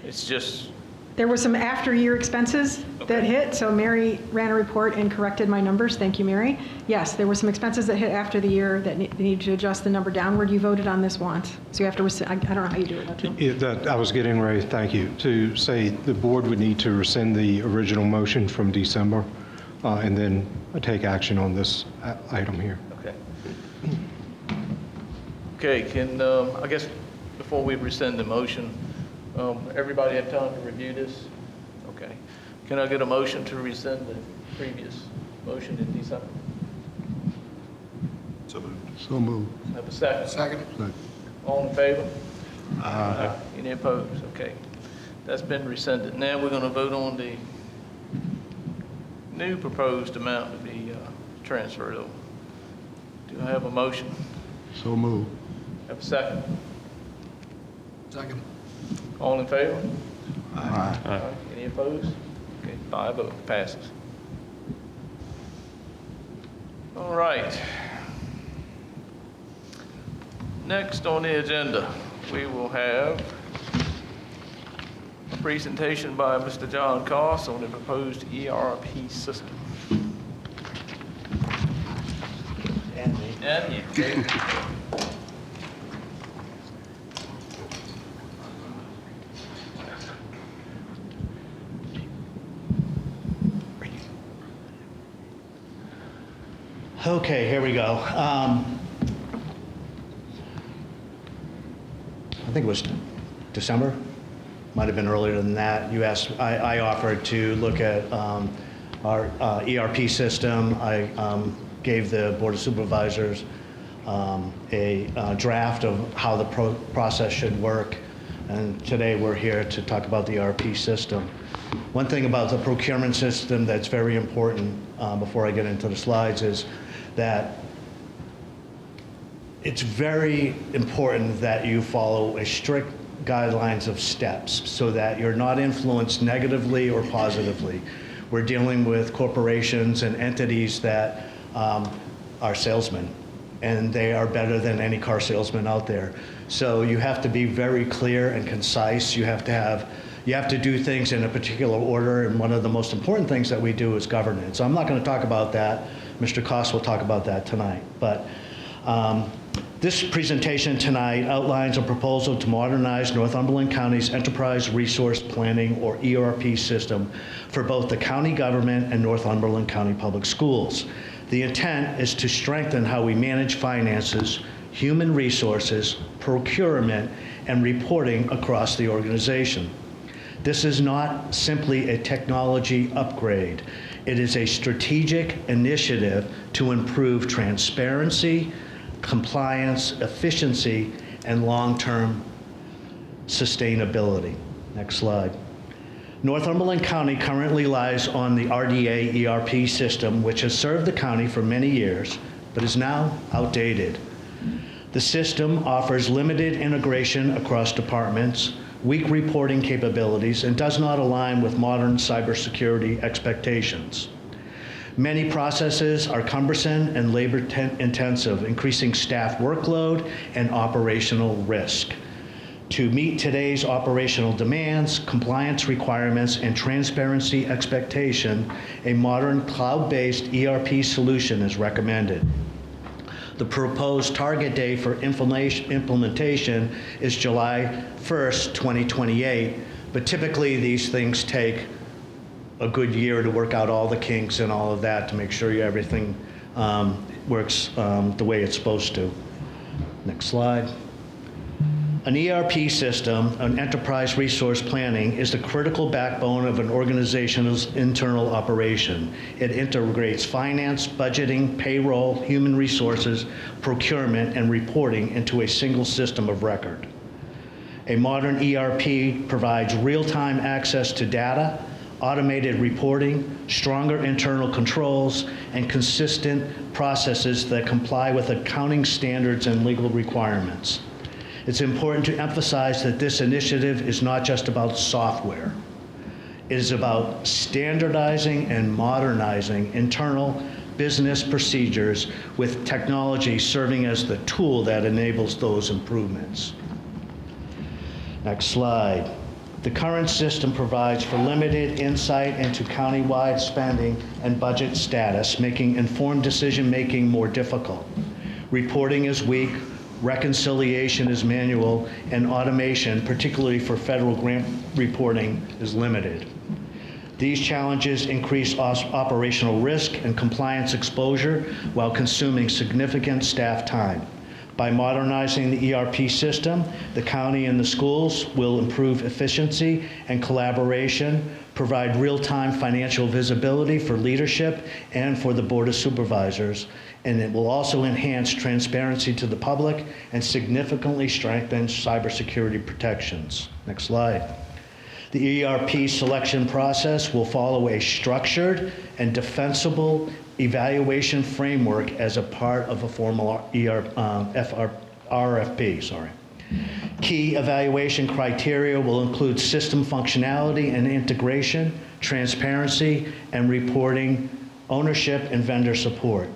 It's just, There were some after-year expenses that hit, so Mary ran a report and corrected my numbers. Thank you, Mary. Yes, there were some expenses that hit after the year that needed to adjust the number downward. You voted on this once, so you have to, I don't know how you do it. I was getting ready, thank you, to say the board would need to rescind the original motion from December and then take action on this item here. okay. Okay, can, I guess before we rescind the motion, everybody have time to review this? Okay. Can I get a motion to rescind the previous motion in December? So moved. So moved. Have a second? Second. All in favor? Aye. Any opposed? Okay. That's been rescinded. Now we're going to vote on the new proposed amount to be transferred over. Do I have a motion? So moved. Have a second? All in favor? Aye. Aye. Any opposed? Okay, 5-0, passes. All right. Next on the agenda, we will have a presentation by Mr. John Koss on the proposed ERP system. And you, David. Okay, here we go. I think it was December, might have been earlier than that. You asked, I offered to look at our ERP system. I gave the Board of Supervisors a draft of how the process should work, and today we're here to talk about the ERP system. One thing about the procurement system that's very important before I get into the slides is that it's very important that you follow a strict guidelines of steps so that you're not influenced negatively or positively. We're dealing with corporations and entities that are salesmen, and they are better than any car salesman out there. So you have to be very clear and concise. You have to do things in a particular order, and one of the most important things that we do is governance. So I'm not going to talk about that. Mr. Koss will talk about that tonight. But this presentation tonight outlines a proposal to modernize Northumberland County's Enterprise Resource Planning, or ERP system, for both the county government and Northumberland County Public Schools. The intent is to strengthen how we manage finances, human resources, procurement, and reporting across the organization. This is not simply a technology upgrade. It is a strategic initiative to improve transparency, compliance, efficiency, and long-term sustainability. Next slide. Northumberland County currently lies on the RDA ERP system, which has served the county for many years, but is now outdated. The system offers limited integration across departments, weak reporting capabilities, and does not align with modern cybersecurity expectations. Many processes are cumbersome and labor-intensive, increasing staff workload and operational risk. To meet today's operational demands, compliance requirements, and transparency expectation, a modern cloud-based ERP solution is recommended. The proposed target date for implementation is July 1st, 2028, but typically these things take a good year to work out all the kinks and all of that to make sure everything works the way it's supposed to. Next slide. An ERP system, an enterprise resource planning, is the critical backbone of an organization's internal operation. It integrates finance, budgeting, payroll, human resources, procurement, and reporting into a single system of record. A modern ERP provides real-time access to data, automated reporting, stronger internal controls, and consistent processes that comply with accounting standards and legal requirements. It's important to emphasize that this initiative is not just about software. It is about standardizing and modernizing internal business procedures with technology serving as the tool that enables those improvements. Next slide. The current system provides for limited insight into countywide spending and budget status, making informed decision-making more difficult. Reporting is weak, reconciliation is manual, and automation, particularly for federal grant reporting, is limited. These challenges increase operational risk and compliance exposure while consuming significant staff time. By modernizing the ERP system, the county and the schools will improve efficiency and collaboration, provide real-time financial visibility for leadership and for the Board of Supervisors, and it will also enhance transparency to the public and significantly strengthen cybersecurity protections. Next slide. The ERP selection process will follow a structured and defensible evaluation framework as a part of a formal RFP. Key evaluation criteria will include system functionality and integration, transparency and reporting, ownership, and vendor support.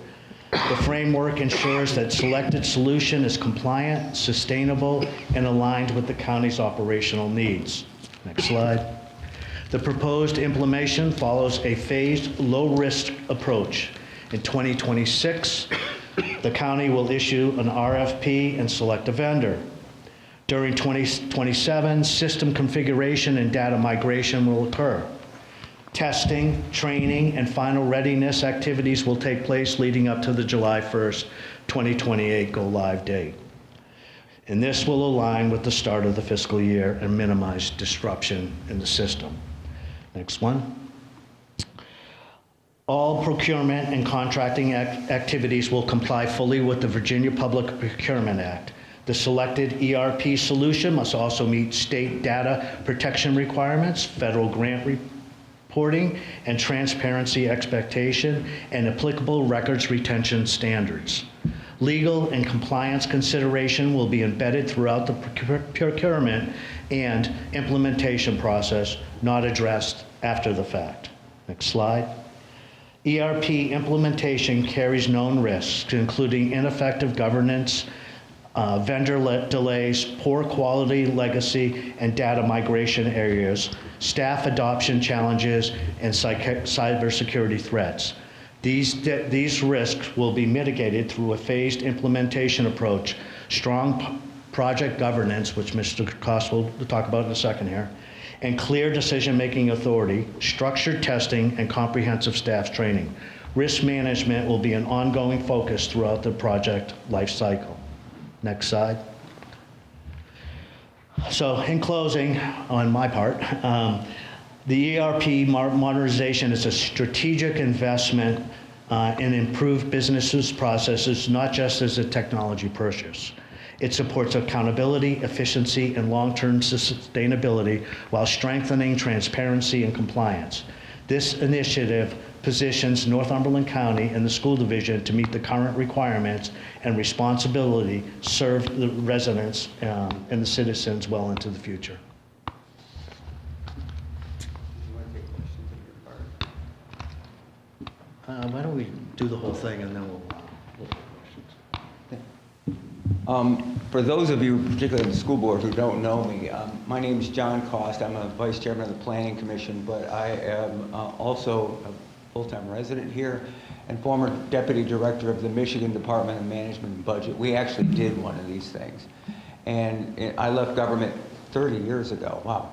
The framework ensures that selected solution is compliant, sustainable, and aligned with the county's operational needs. Next slide. The proposed implementation follows a phased, low-risk approach. In 2026, the county will issue an RFP and select a vendor. During 2027, system configuration and data migration will occur. Testing, training, and final readiness activities will take place leading up to the July 1st, 2028 go-live date. And this will align with the start of the fiscal year and minimize disruption in the system. Next one. All procurement and contracting activities will comply fully with the Virginia Public Procurement Act. The selected ERP solution must also meet state data protection requirements, federal grant reporting and transparency expectation, and applicable records retention standards. Legal and compliance consideration will be embedded throughout the procurement and implementation process, not addressed after the fact. Next slide. ERP implementation carries known risks, including ineffective governance, vendor delays, poor quality legacy and data migration areas, staff adoption challenges, and cybersecurity threats. These risks will be mitigated through a phased implementation approach, strong project governance, which Mr. Koss will talk about in a second here, and clear decision-making authority, structured testing, and comprehensive staff training. Risk management will be an ongoing focus throughout the project life cycle. Next slide. So in closing, on my part, the ERP modernization is a strategic investment in improved businesses' processes, not just as a technology purchase. It supports accountability, efficiency, and long-term sustainability while strengthening transparency and compliance. This initiative positions Northumberland County and the school division to meet the current requirements and responsibility serve the residents and the citizens well into the future. do the whole thing, and then we'll For those of you, particularly the school board, who don't know me, my name is John Cost. I'm a vice chairman of the Planning Commission, but I am also a full-time resident here and former deputy director of the Michigan Department of Management and Budget. We actually did one of these things. And I left government 30 years ago, wow,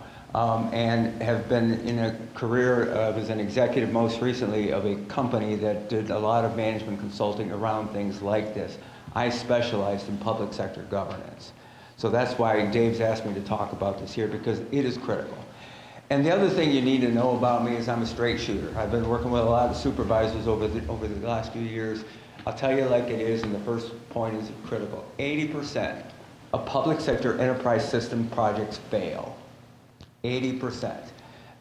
and have been in a career as an executive most recently of a company that did a lot of management consulting around things like this. I specialized in public sector governance. So that's why Dave's asked me to talk about this here, because it is critical. And the other thing you need to know about me is I'm a straight shooter. I've been working with a lot of supervisors over the last few years. I'll tell you like it is, and the first point is critical. 80% of public sector enterprise system projects fail. 80%.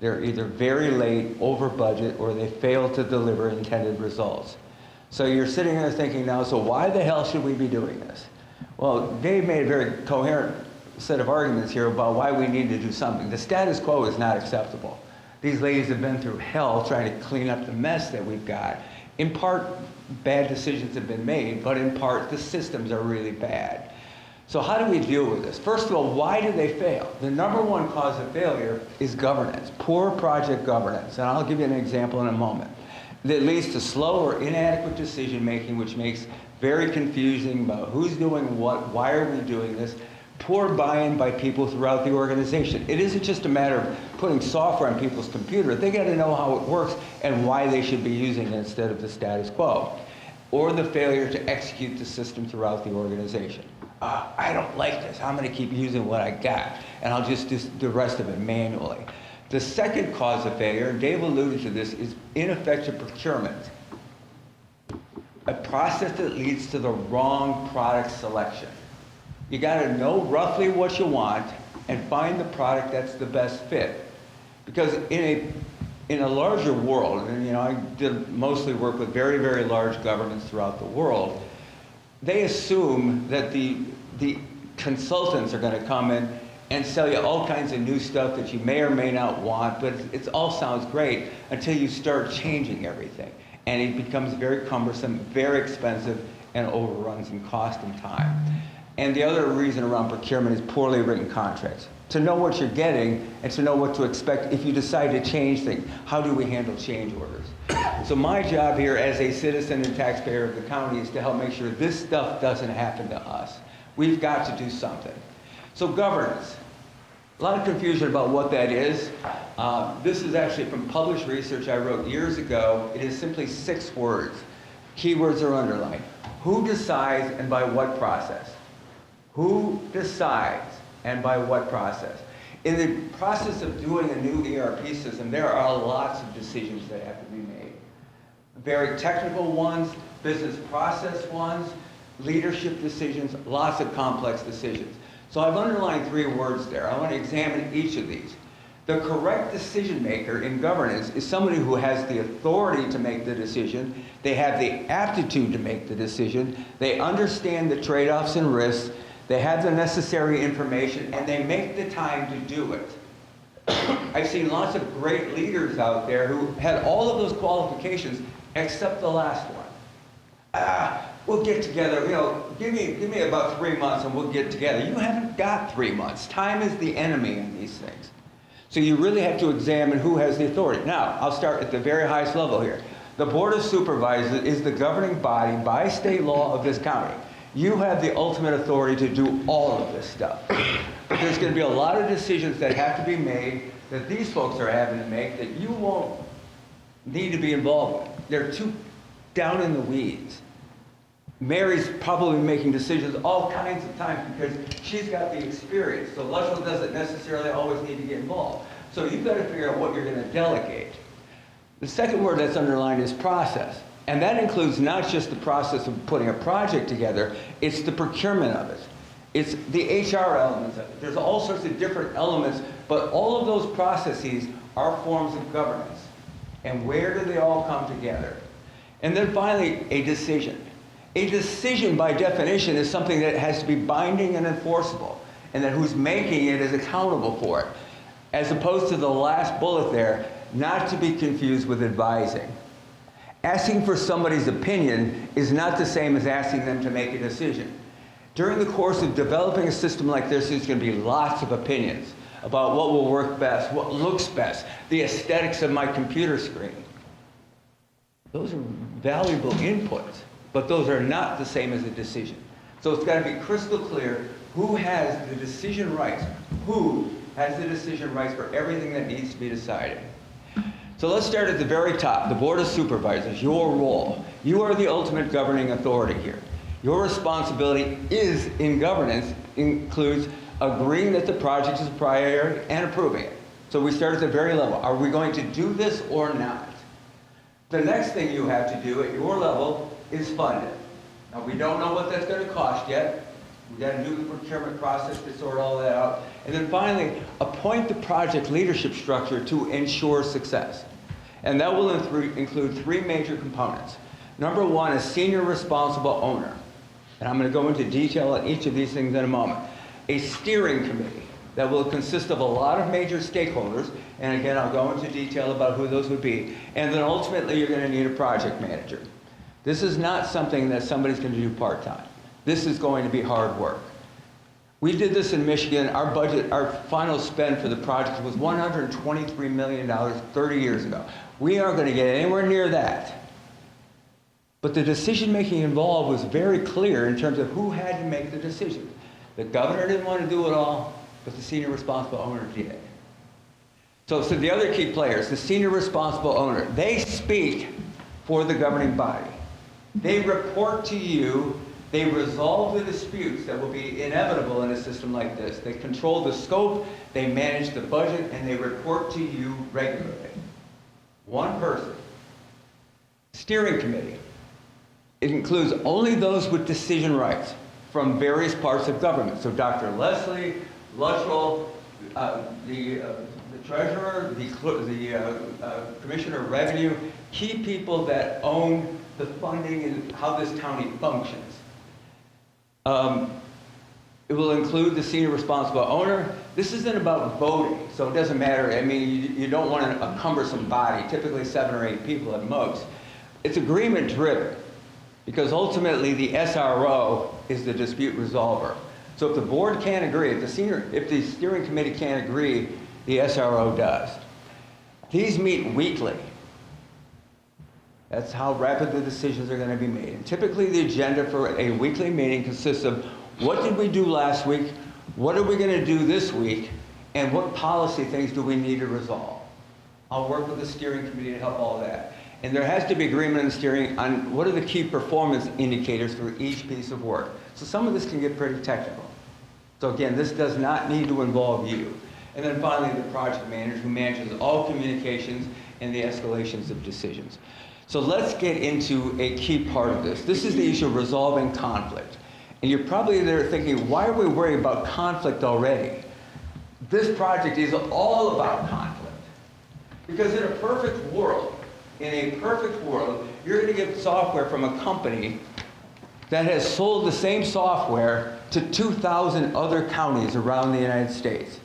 They're either very late, over budget, or they fail to deliver intended results. So you're sitting there thinking now, so why the hell should we be doing this? Well, Dave made a very coherent set of arguments here about why we need to do something. The status quo is not acceptable. These ladies have been through hell trying to clean up the mess that we've got. In part, bad decisions have been made, but in part, the systems are really bad. So how do we deal with this? First of all, why do they fail? The number one cause of failure is governance, poor project governance. And I'll give you an example in a moment. That leads to slow or inadequate decision making, which makes very confusing about who's doing what, why are we doing this, poor buy-in by people throughout the organization. It isn't just a matter of putting software on people's computer. They got to know how it works and why they should be using it instead of the status quo. Or the failure to execute the system throughout the organization. I don't like this. I'm going to keep using what I got, and I'll just do the rest of it manually. The second cause of failure, and Dave alluded to this, is ineffective procurement. A process that leads to the wrong product selection. You got to know roughly what you want and find the product that's the best fit. Because in a larger world, and I did mostly work with very, very large governments throughout the world, they assume that the consultants are going to come in and sell you all kinds of new stuff that you may or may not want, but it all sounds great until you start changing everything. And it becomes very cumbersome, very expensive, and overruns in cost and time. And the other reason around procurement is poorly written contracts. To know what you're getting and to know what to expect if you decide to change things. How do we handle change orders? So my job here as a citizen and taxpayer of the county is to help make sure this stuff doesn't happen to us. We've got to do something. So governance. A lot of confusion about what that is. This is actually from published research I wrote years ago. It is simply 6 words. Keywords are underlined. Who decides and by what process? Who decides and by what process? In the process of doing a new ERP system, there are lots of decisions that have to be made. Very technical ones, business process ones, leadership decisions, lots of complex decisions. So I've underlined 3 words there. I want to examine each of these. The correct decision maker in governance is somebody who has the authority to make the decision, they have the aptitude to make the decision, they understand the trade-offs and risks, they have the necessary information, and they make the time to do it. I've seen lots of great leaders out there who had all of those qualifications except the last one. We'll get together, give me about 3 months and we'll get together. You haven't got 3 months. Time is the enemy in these things. So you really have to examine who has the authority. Now, I'll start at the very highest level here. The Board of Supervisors is the governing body by state law of this county. You have the ultimate authority to do all of this stuff. But there's going to be a lot of decisions that have to be made that these folks are having to make that you won't need to be involved with. They're too down in the weeds. Mary's probably making decisions all kinds of times because she's got the experience. So Luswell doesn't necessarily always need to get involved. So you've got to figure out what you're going to delegate. The second word that's underlined is process. And that includes not just the process of putting a project together, it's the procurement of it. It's the HR elements of it. There's all sorts of different elements, but all of those processes are forms of governance. And where do they all come together? And then finally, a decision. A decision, by definition, is something that has to be binding and enforceable, and that who's making it is accountable for it, as opposed to the last bullet there, not to be confused with advising. Asking for somebody's opinion is not the same as asking them to make a decision. During the course of developing a system like this, there's going to be lots of opinions about what will work best, what looks best, the aesthetics of my computer screen. Those are valuable inputs, but those are not the same as a decision. So it's got to be crystal clear who has the decision rights, who has the decision rights for everything that needs to be decided. So let's start at the very top, the Board of Supervisors, your role. You are the ultimate governing authority here. Your responsibility is in governance, includes agreeing that the project is a priority and approving it. So we start at the very level. Are we going to do this or not? The next thing you have to do at your level is fund it. Now, we don't know what that's going to cost yet. We've got to do the procurement process to sort all that out. And then finally, appoint the project leadership structure to ensure success. And that will include three major components. Number one is senior responsible owner. And I'm going to go into detail on each of these things in a moment. A steering committee that will consist of a lot of major stakeholders. And again, I'll go into detail about who those would be. And then ultimately, you're going to need a project manager. This is not something that somebody's going to do part-time. This is going to be hard work. We did this in Michigan. Our budget, our final spend for the project was $123 million 30 years ago. We aren't going to get anywhere near that. But the decision-making involved was very clear in terms of who had to make the decision. The governor didn't want to do it all, but the senior responsible owner did. So the other key players, the senior responsible owner, they speak for the governing body. They report to you. They resolve the disputes that will be inevitable in a system like this. They control the scope, they manage the budget, and they report to you regularly. One person. Steering committee. It includes only those with decision rights from various parts of government. So Dr. Leslie, Luttrell, the treasurer, the commissioner of revenue, key people that own the funding and how this county functions. It will include the senior responsible owner. This isn't about voting, so it doesn't matter. I mean, you don't want a cumbersome body, typically 7 or 8 people at most. It's agreement driven, because ultimately the SRO is the dispute resolver. So if the board can't agree, if the steering committee can't agree, the SRO does. These meet weekly. That's how rapid the decisions are going to be made. And typically the agenda for a weekly meeting consists of what did we do last week, what are we going to do this week, and what policy things do we need to resolve. I'll work with the steering committee to help all that. And there has to be agreement in the steering on what are the key performance indicators for each piece of work. So some of this can get pretty technical. So again, this does not need to involve you. And then finally, the project manager who manages all communications and the escalations of decisions. So let's get into a key part of this. This is the issue of resolving conflict. And you're probably there thinking, why are we worried about conflict already? This project is all about conflict. Because in a perfect world, you're going to get software from a company that has sold the same software to 2,000 other counties around the United States.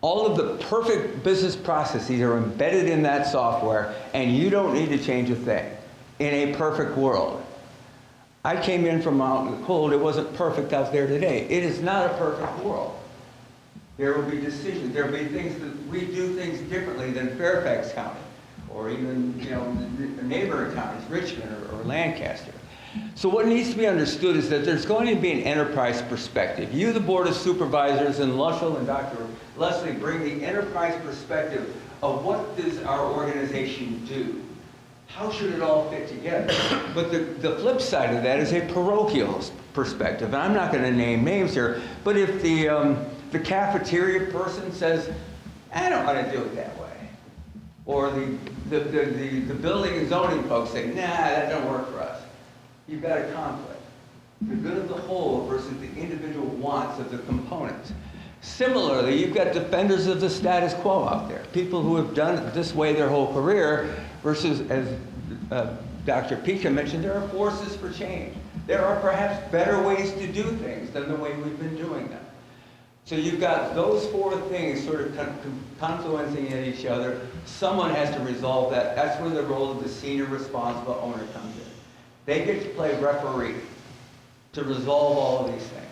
All of the perfect business processes are embedded in that software, and you don't need to change a thing in a perfect world. I came in from out in the cold. It wasn't perfect out there today. It is not a perfect world. There will be decisions. There will be things that we do things differently than Fairfax County, or even the neighboring counties, Richmond or Lancaster. So what needs to be understood is that there's going to be an enterprise perspective. You, the Board of Supervisors, and Luttrell and Dr. Leslie bring the enterprise perspective of what does our organization do? How should it all fit together? But the flip side of that is a parochial perspective. And I'm not going to name names here, but if the cafeteria person says, I don't want to do it that way, or the building and zoning folks say, nah, that don't work for us, you've got a conflict. The good of the whole versus the individual wants of the components. Similarly, you've got defenders of the status quo out there, people who have done it this way their whole career versus, as Dr. Pika mentioned, there are forces for change. There are perhaps better ways to do things than the way we've been doing them. So you've got those four things sort of confluencing at each other. Someone has to resolve that. That's where the role of the senior responsible owner comes in. They get to play referee to resolve all of these things.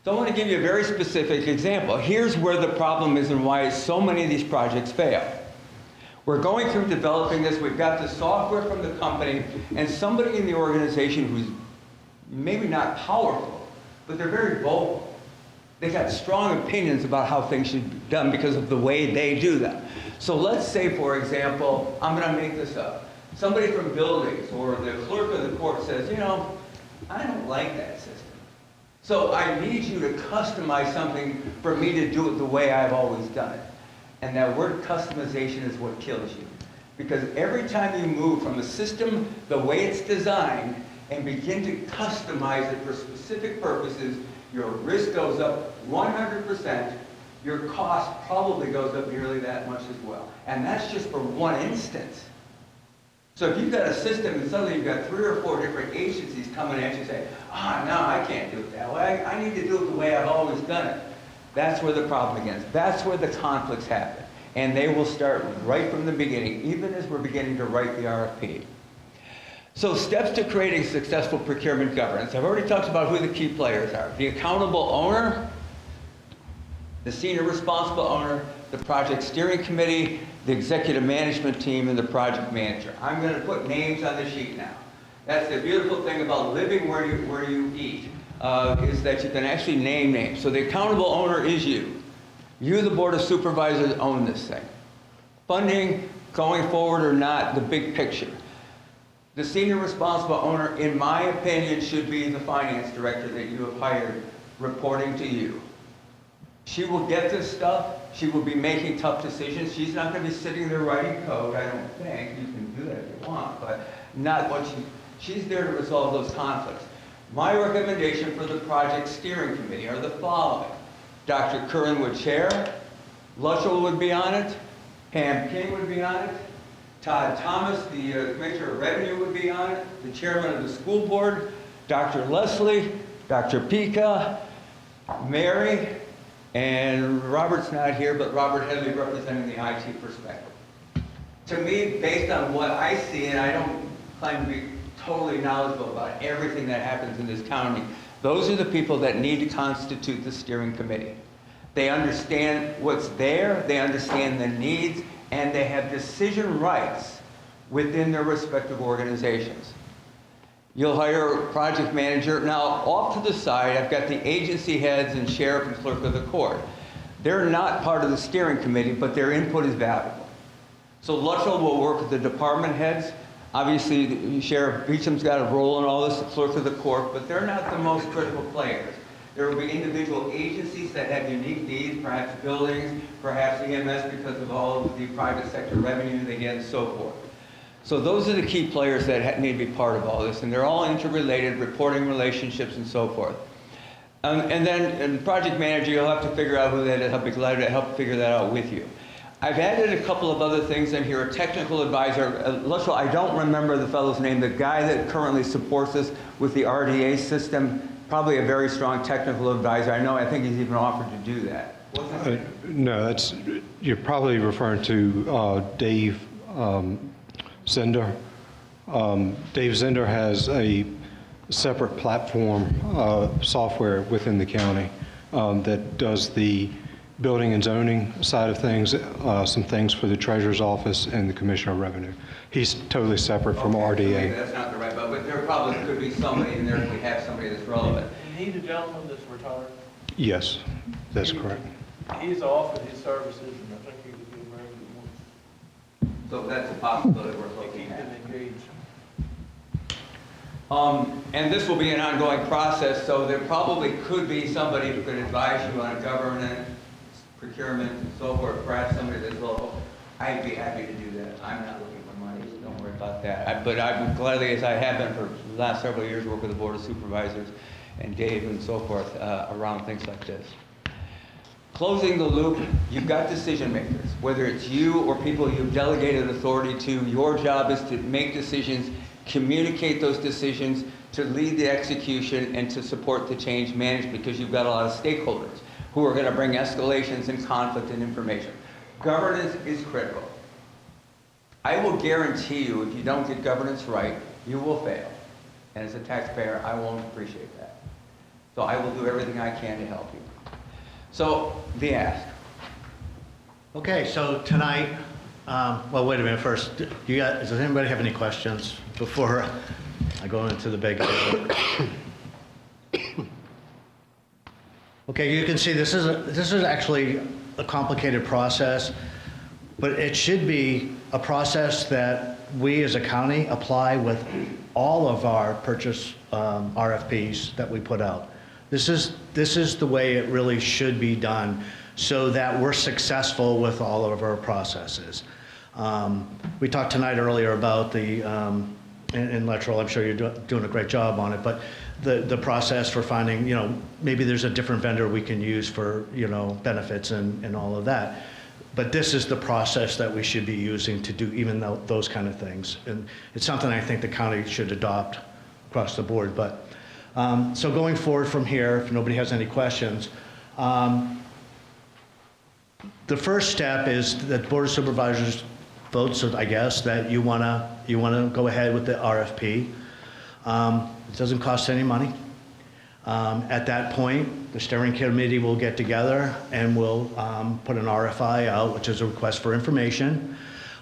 So I want to give you a very specific example. Here's where the problem is and why so many of these projects fail. We're going through developing this. We've got the software from the company and somebody in the organization who's maybe not powerful, but they're very vocal. They got strong opinions about how things should be done because of the way they do them. So let's say, for example, I'm going to make this up. Somebody from buildings or the clerk of the court says, you know, I don't like that system. So I need you to customize something for me to do it the way I've always done it. And that word customization is what kills you. Because every time you move from a system the way it's designed and begin to customize it for specific purposes, your risk goes up 100%, your cost probably goes up nearly that much as well. And that's just for one instance. So if you've got a system and suddenly you've got 3 or 4 different agencies coming at you and say, no, I can't do it that way. I need to do it the way I've always done it. That's where the problem begins. That's where the conflicts happen. And they will start right from the beginning, even as we're beginning to write the RFP. So steps to creating successful procurement governance. I've already talked about who the key players are. The accountable owner, the senior responsible owner, the project steering committee, the executive management team, and the project manager. I'm going to put names on the sheet now. That's the beautiful thing about living where you eat, is that you can actually name names. So the accountable owner is you. You, the Board of Supervisors, own this thing. Funding, going forward or not, the big picture. The senior responsible owner, in my opinion, should be the finance director that you have hired, reporting to you. She will get this stuff. She will be making tough decisions. She's not going to be sitting there writing code, I don't think. You can do that if you want, but not what she's there to resolve those conflicts. My recommendation for the project steering committee are the following. Dr. Curran would chair. Luttrell would be on it. Pam King would be on it. Todd Thomas, the Commissioner of Revenue, would be on it. The chairman of the school board, Dr. Leslie, Dr. Pika, Mary, and Robert's not here, but Robert Headley representing the IT perspective. To me, based on what I see, and I don't claim to be totally knowledgeable about everything that happens in this county, those are the people that need to constitute the steering committee. They understand what's there, they understand the needs, and they have decision rights within their respective organizations. You'll hire a project manager. Now, off to the side, I've got the agency heads and sheriff and clerk of the court. They're not part of the steering committee, but their input is valuable. So Luttrell will work with the department heads. Obviously, Sheriff Beecham's got a role in all this, the clerk of the court, but they're not the most critical players. There will be individual agencies that have unique needs, perhaps buildings, perhaps EMS because of all of the private sector revenue they get and so forth. So those are the key players that need to be part of all this, and they're all interrelated, reporting relationships and so forth. And then project manager, you'll have to figure out who that is. I'll be glad to help figure that out with you. I've added a couple of other things in here. A technical advisor, Luttrell, I don't remember the fellow's name, the guy that currently supports us with the RDA system, probably a very strong technical advisor. I think he's even offered to do that. No, you're probably referring to Dave Zender. Dave Zender has a separate platform software within the county that does the building and zoning side of things, some things for the treasurer's office and the commissioner of revenue. He's totally separate from RDA. Maybe that's not the right, but there probably could be somebody in there if we have somebody that's relevant. And he's a gentleman that's retired. Yes, that's correct. He's offered his services, and I think he would be a very good one. So that's a possibility we're If looking he's at. been engaged. And this will be an ongoing process, so there probably could be somebody who could advise you on governance, procurement, and so forth, perhaps somebody that's local. I'd be happy to do that. I'm not looking for money, so don't worry about that. But I would gladly, as I have been for the last several years, work with the Board of Supervisors and Dave and so forth around things like this. Closing the loop, you've got decision makers, whether it's you or people you've delegated authority to. Your job is to make decisions, communicate those decisions, to lead the execution, and to support the change management because you've got a lot of stakeholders. who are going to bring escalations and conflict and information. Governance is critical. I will guarantee you, if you don't get governance right, you will fail. And as a taxpayer, I won't appreciate that. So I will do everything I can to help you. So, the ask. Okay, so tonight, well, wait a minute first. Does anybody have any questions before I go into the big issue? Okay, you can see this is actually a complicated process, but it should be a process that we as a county apply with all of our purchase RFPs that we put out. This is the way it really should be done so that we're successful with all of our processes. We talked tonight earlier about the, in Lateral, I'm sure you're doing a great job on it, but the process for finding, maybe there's a different vendor we can use for, benefits and all of that. But this is the process that we should be using to do even those kind of things. And it's something I think the county should adopt across the board. But so going forward from here, if nobody has any questions, the first step is that Board of Supervisors votes, I guess, that you wanna go ahead with the RFP. It doesn't cost any money. At that point, the steering committee will get together and we'll put an RFI out, which is a request for information.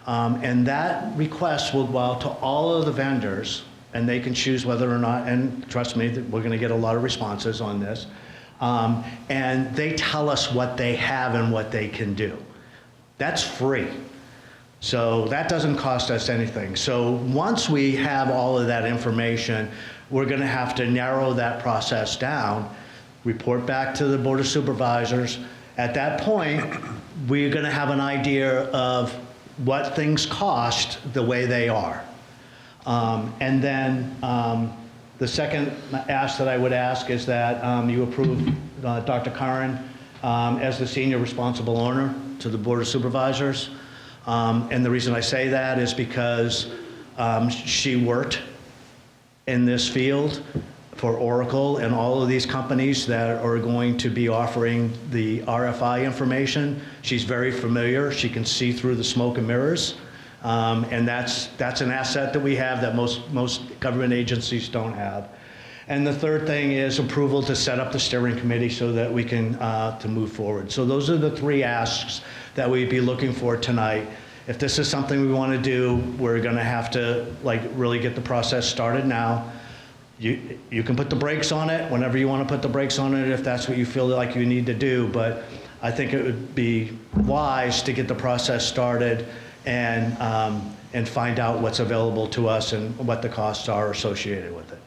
And that request will go out to all of the vendors, and they can choose whether or not, and trust me, that we're going to get a lot of responses on this. And they tell us what they have and what they can do. That's free. So that doesn't cost us anything. So once we have all of that information, we're going to have to narrow that process down, report back to the Board of Supervisors. At that point, we're going to have an idea of what things cost the way they are. And then the second ask that I would ask is that you approve Dr. Curran as the senior responsible owner to the Board of Supervisors. And the reason I say that is because she worked in this field for Oracle and all of these companies that are going to be offering the RFI information. She's very familiar. She can see through the smoke and mirrors. And that's an asset that we have that most government agencies don't have. And the third thing is approval to set up the steering committee so that we can to move forward. So those are the three asks that we'd be looking for tonight. If this is something we want to do, we're going to have to really get the process started now. You can put the brakes on it whenever you want to put the brakes on it if that's what you feel like you need to do. But I think it would be wise to get the process started and find out what's available to us and what the costs are associated with it.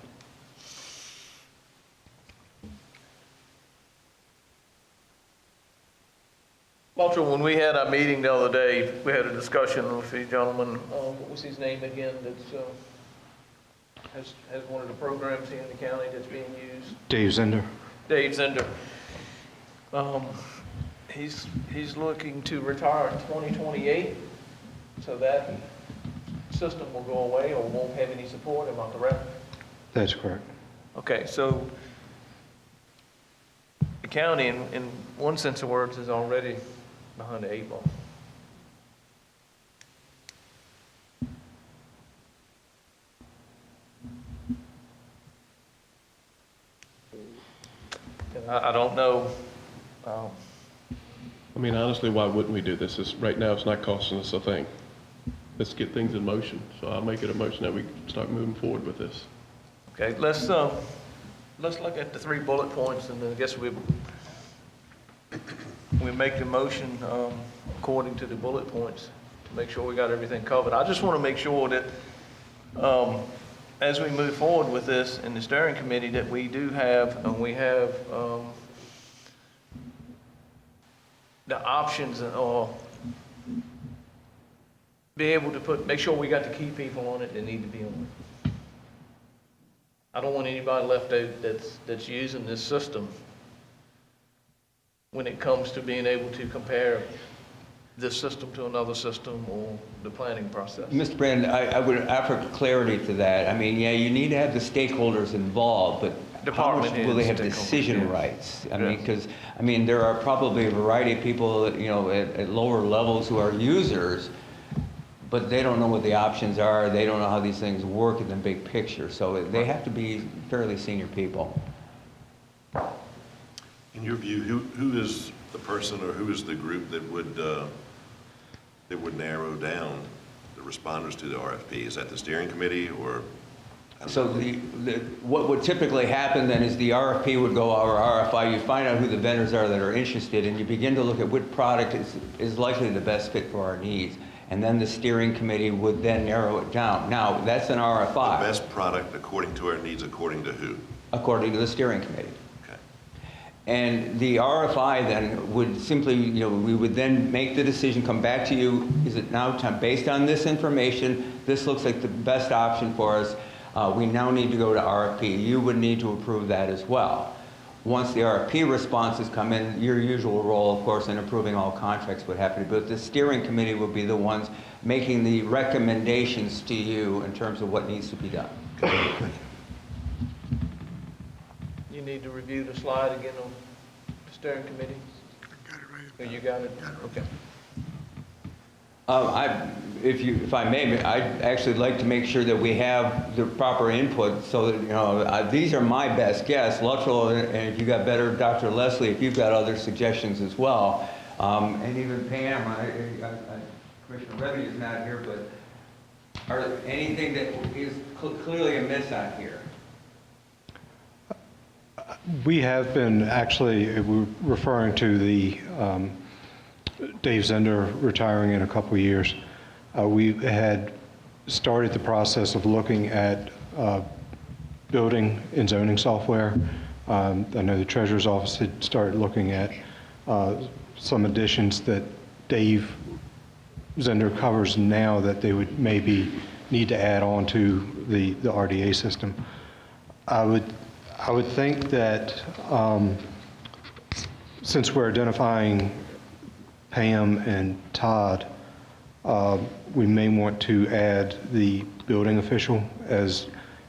Walter, when we had our meeting the other day, we had a discussion with the gentleman, what was his name again, that's has one of the programs here in the county that's being used? Dave Zender. Dave Zender. He's looking to retire in 2028, so that system will go away or won't have any support, am I correct? That's correct. Okay, so the county, in one sense of words, is already behind the eight ball. And I don't know. I mean, honestly, why wouldn't we do this? Right now, it's not costing us a thing. Let's get things in motion. So I'll make it a motion that we start moving forward with this. Okay, let's look at the 3 bullet points, and then I guess we make the motion according to the bullet points to make sure we got everything covered. I just want to make sure that as we move forward with this in the steering committee, that we do have, and we have the options or be able to make sure we got the key people on it that need to be on it. I don't want anybody left out that's using this system when it comes to being able to compare this system to another system or the planning process. Mr. Brandon, I would offer clarity to that. I mean, yeah, you need to have the stakeholders involved, but department will they heads have take over, decision yeah. rights? I Yeah. mean, because, there are probably a variety of people, at lower levels who are users, but they don't know what the options are, they don't know how these things work in the big picture, so they have to be fairly senior people. In your view, who is the person or who is the group that would narrow down the responders to the RFP? Is that the steering committee or? So what would typically happen then is the RFP would go, or RFI, you find out who the vendors are that are interested, and you begin to look at what product is likely the best fit for our needs. And then the steering committee would then narrow it down. Now, that's an RFI. The best product according to our needs, according to who? According to the steering committee. Okay. And the RFI then would simply, we would then make the decision, come back to you, is it now time, based on this information, this looks like the best option for us, we now need to go to RFP. You would need to approve that as well. Once the RFP responses come in, your usual role, of course, in approving all contracts would have to be, but the steering committee would be the ones making the recommendations to you in terms of what needs to be done. You need to review the slide again on the steering committee? Oh, you got it? Okay. If I may, I'd actually like to make sure that we have the proper input so that, these are my best guess. Luttrell, and if you got better, Dr. Leslie, if you've got other suggestions as well. And even Pam, Commissioner Revy is not here, but are there anything that is clearly amiss on here? We have been actually, we're referring to the Dave Zender retiring in a couple of years. We had started the process of looking at building and zoning software. I know the Treasurer's Office had started looking at some additions that Dave Zender covers now that they would maybe need to add on to the RDA system. I would think that since we're identifying Pam and Todd, we may want to add the building official as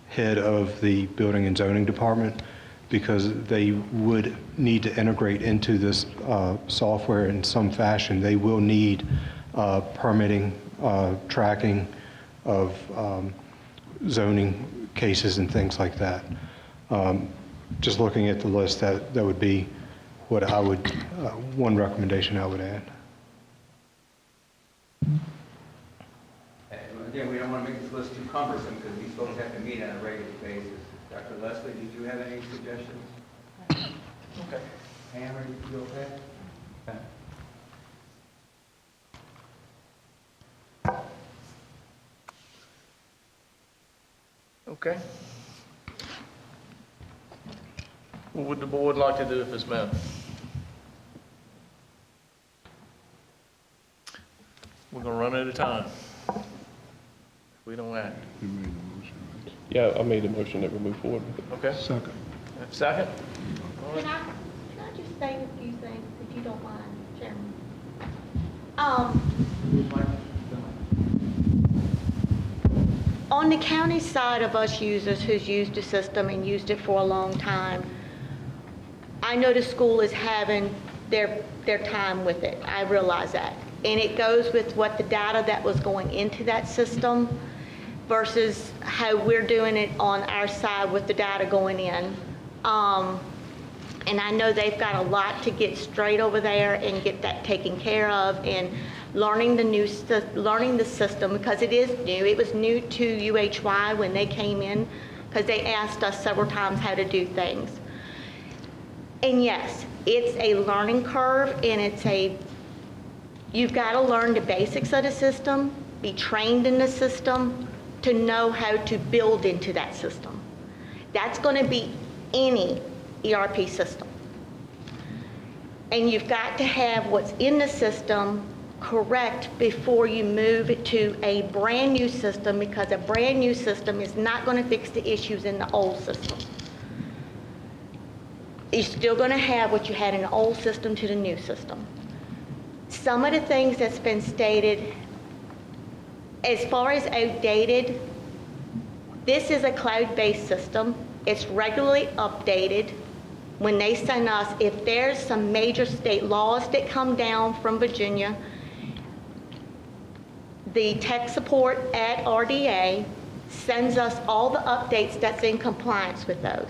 head of the building and zoning department, because they would need to integrate into this software in some fashion. They will need permitting, tracking of zoning cases and things like that. Just looking at the list, that would be what I would, one recommendation I would add. Again, we don't want to make this list too cumbersome because these folks have to meet on a regular basis. Dr. Leslie, did you have any suggestions? Okay. Pam, are you okay? Okay. What would the board like to do with this matter? We're gonna run out of time. If we don't act. You made the motion, right? Yeah, I made a motion that we move forward with it. Okay, Second. second? Can I just say a few things, if you don't mind, Chairman? On the county side of us users who's used the system and used it for a long time, I know the school is having their time with it. I realize that. And it goes with what the data that was going into that system versus how we're doing it on our side with the data going in. And I know they've got a lot to get straight over there and get that taken care of, and learning the system, because it is new. It was new to UHY when they came in, because they asked us several times how to do things. And yes, it's a learning curve, and you've got to learn the basics of the system, be trained in the system, to know how to build into that system. That's going to be any ERP system. And you've got to have what's in the system correct before you move it to a brand new system, because a brand new system is not going to fix the issues in the old system. You're still going to have what you had in the old system to the new system. Some of the things that's been stated, as far as outdated, this is a cloud-based system. It's regularly updated. When they send us, if there's some major state laws that come down from Virginia, the tech support at RDA sends us all the updates that's in compliance with those.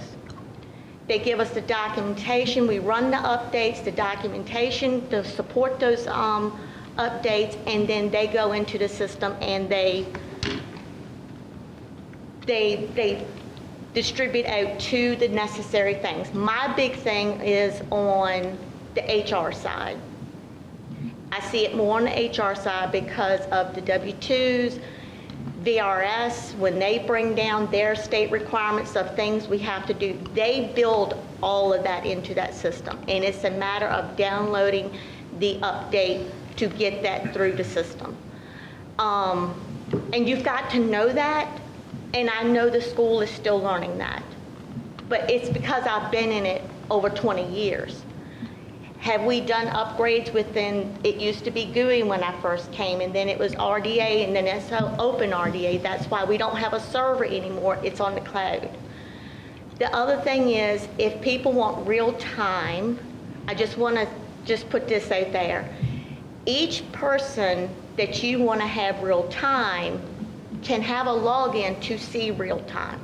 They give us the documentation, we run the updates, the documentation to support those updates, and then they go into the system and they distribute out to the necessary things. My big thing is on the HR side. I see it more on the HR side because of the W-2s, VRS, when they bring down their state requirements of things we have to do, they build all of that into that system. And it's a matter of downloading the update to get that through the system. And you've got to know that, and I know the school is still learning that. But it's because I've been in it over 20 years. Have we done upgrades within, it used to be GUI when I first came, and then it was RDA, and then it's open RDA. That's why we don't have a server anymore, it's on the cloud. The other thing is, if people want real time, I just want to just put this out there. Each person that you want to have real time can have a login to see real time.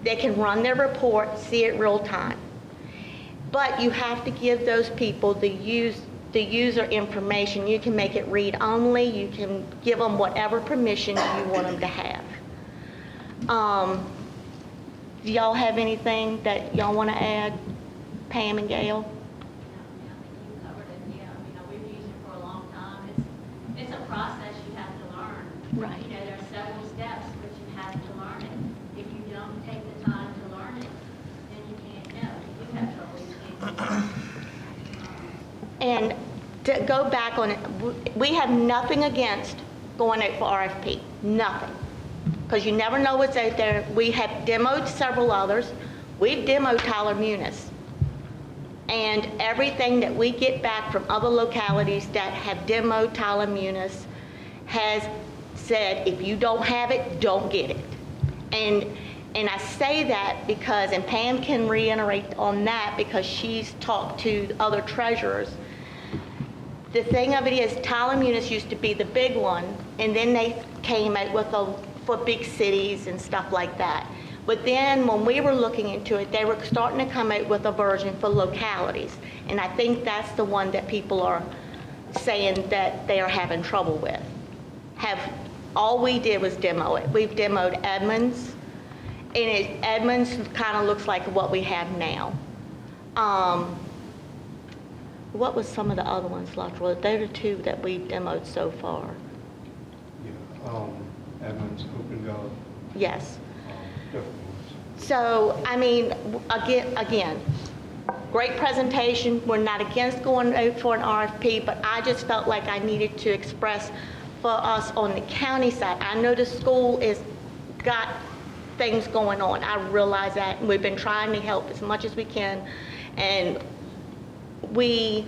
They can run their report, see it real time. But you have to give those people the user information. You can make it read only. You can give them whatever permission you want them to have. Do y'all have anything that y'all want to add, Pam and Gail? You covered it, yeah. We've used it for a long time. It's a process you have to learn. Right. There are several steps, but you have to learn it. If you don't take the time to learn it, then you can't know. You have trouble. And to go back on it, we have nothing against going out for RFP, nothing. Because you never know what's out there. We have demoed several others. We've demoed Tyler Munis. And everything that we get back from other localities that have demoed Tyler Munis has said, if you don't have it, don't get it. And I say that because, and Pam can reiterate on that because she's talked to other treasurers. The thing of it is, Tyler Munis used to be the big one, and then they came out with for big cities and stuff like that. But then when we were looking into it, they were starting to come out with a version for localities. And I think that's the one that people are saying that they are having trouble with. All we did was demo it. We've demoed Edmonds. And Edmonds kind of looks like what we have now. What was some of the other ones, Luttrell? They're the two that we've demoed so far. Yeah, Edmonds, OpenGov. Yes. Definitely. So, I mean, again, great presentation. We're not against going out for an RFP, but I just felt like I needed to express for us on the county side. I know the school is got things going on. I realize that, and we've been trying to help as much as we can, and we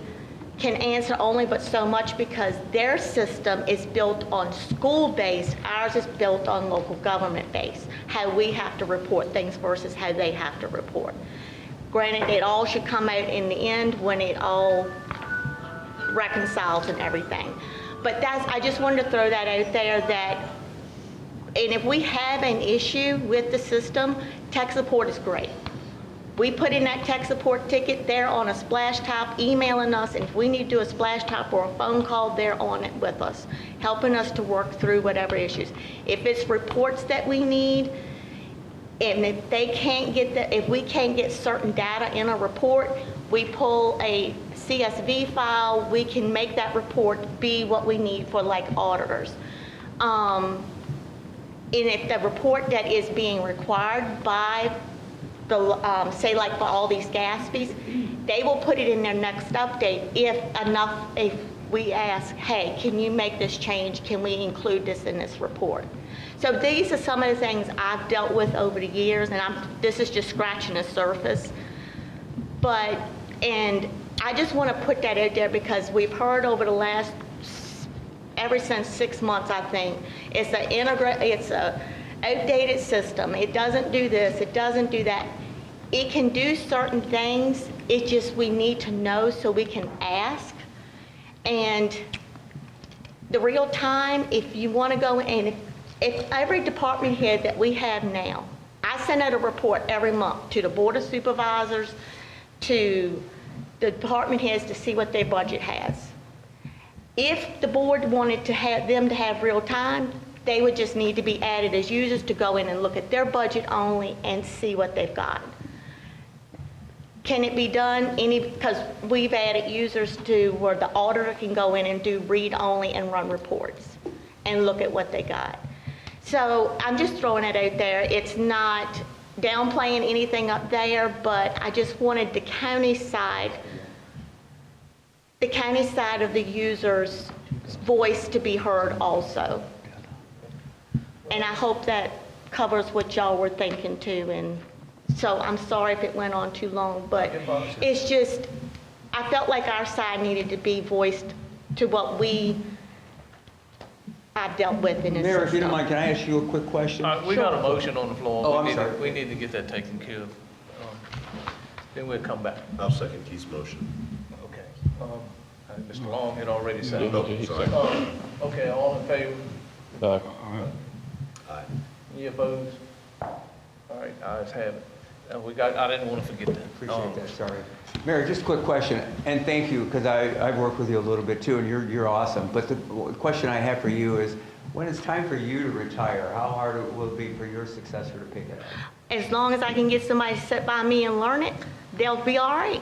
can answer only but so much because their system is built on school-based, ours is built on local government-based, how we have to report things versus how they have to report. Granted, it all should come out in the end when it all reconciles and everything. But I just wanted to throw that out there that, and if we have an issue with the system, tech support is great. We put in that tech support ticket, they're on a splash top emailing us, and if we need to do a splash top or a phone call, they're on it with us, helping us to work through whatever issues. If it's reports that we need, and if we can't get certain data in a report, we pull a CSV file, we can make that report be what we need for like auditors. And if the report that is being required by the, say like for all these gas fees, they will put it in their next update if we ask, hey, can you make this change? Can we include this in this report? So these are some of the things I've dealt with over the years, and this is just scratching the surface. And I just want to put that out there because we've heard over the last, ever since 6 months, I think, it's outdated system. It doesn't do this, it doesn't do that. It can do certain things, it's just we need to know so we can ask. And the real time, if you want to go in, if every department head that we have now, I send out a report every month to the Board of Supervisors, to the department heads to see what their budget has. If the board wanted to have them to have real time, they would just need to be added as users to go in and look at their budget only and see what they've got. Can it be done because we've added users to where the auditor can go in and do read only and run reports and look at what they got. So I'm just throwing it out there. It's not downplaying anything up there, but I just wanted the county side of the user's voice to be heard also. And I hope that covers what y'all were thinking too. And so I'm sorry if it went on too long, but it's just, I felt like our side needed to be voiced to what I've dealt with in this Mayor, if you don't system. mind, can I ask you a quick question? We got a motion on the floor. Oh, We I'm need to- sorry. We need to get that taken care of. Then we'll come back. I'll second Keith's motion. Okay. Mr. Long had already said. Oh, sorry. Okay, all in favor? Aye. Aye. Any opposed? All right, ayes have it. I didn't want to forget that. Appreciate that, sorry. Mayor, just a quick question, and thank you, because I've worked with you a little bit too, and you're awesome. But the question I have for you is, when it's time for you to retire, how hard it will be for your successor to pick it up? As long as I can get somebody to sit by me and learn it, they'll be all right.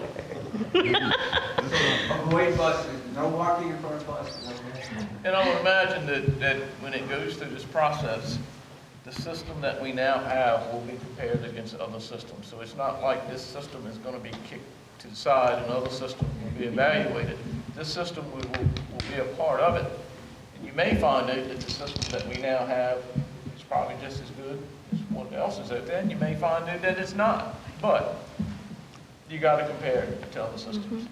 Avoid buses, no walking in front of buses. And I would imagine that when it goes through this process, the system that we now have will be compared against other systems. So it's not like this system is going to be kicked to the side and other systems will be evaluated. This system will be a part of it. And you may find out that the system that we now have is probably just as good as what else is out there, and you may find out that it's not. But you got to compare it to other systems.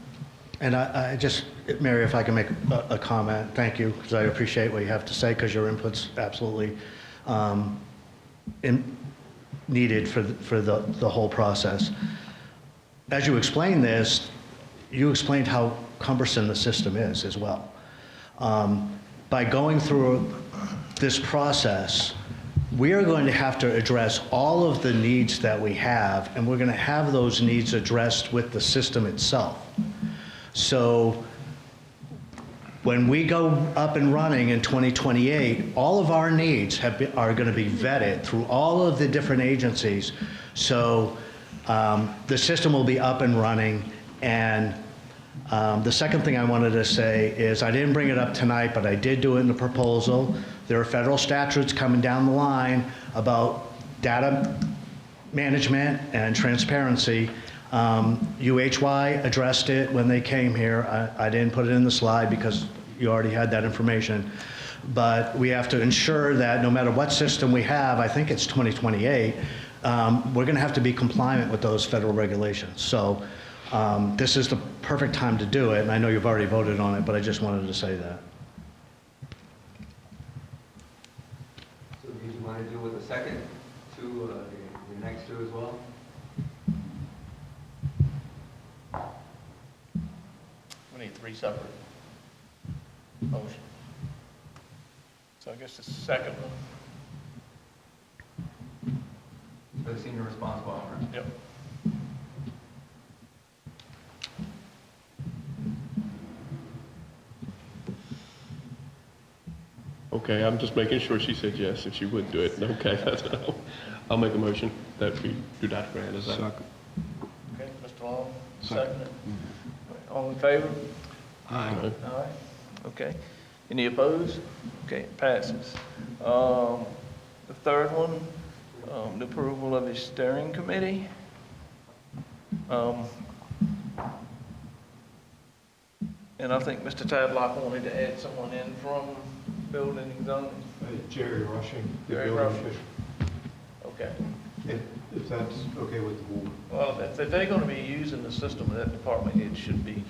And I just, Mary, if I can make a comment, thank you, because I appreciate what you have to say, because your input's absolutely needed for the whole process. As you explained this, you explained how cumbersome the system is as well. By going through this process, we are going to have to address all of the needs that we have, and we're going to have those needs addressed with the system itself. So when we go up and running in 2028, all of our needs are going to be vetted through all of the different agencies. So the system will be up and running. And the second thing I wanted to say is, I didn't bring it up tonight, but I did do it in the proposal. There are federal statutes coming down the line about data management and transparency. UHY addressed it when they came here. I didn't put it in the slide because you already had that information. But we have to ensure that no matter what system we have, I think it's 2028, we're going to have to be compliant with those federal regulations. So this is the perfect time to do it, and I know you've already voted on it, but I just wanted to say that. So do you want to do with the second two, the next two as well? We need 3 separate motions. So I guess the second one. For the senior responsible owner. Yep. Okay, I'm just making sure she said yes, if she would do it. Okay, I'll make a motion that we do Dr. Grant, is that? Okay, Mr. Long, second it. All in favor? Aye. Aye. Okay. Any opposed? Okay, it passes. The third one, the approval of the steering committee. And I think Mr. Tadlock wanted to add someone in from building and zoning. Jerry Rushing, the Jerry building Rushing. official. Okay. If that's okay with the board. Well, if they're going to be using the system, that department head should be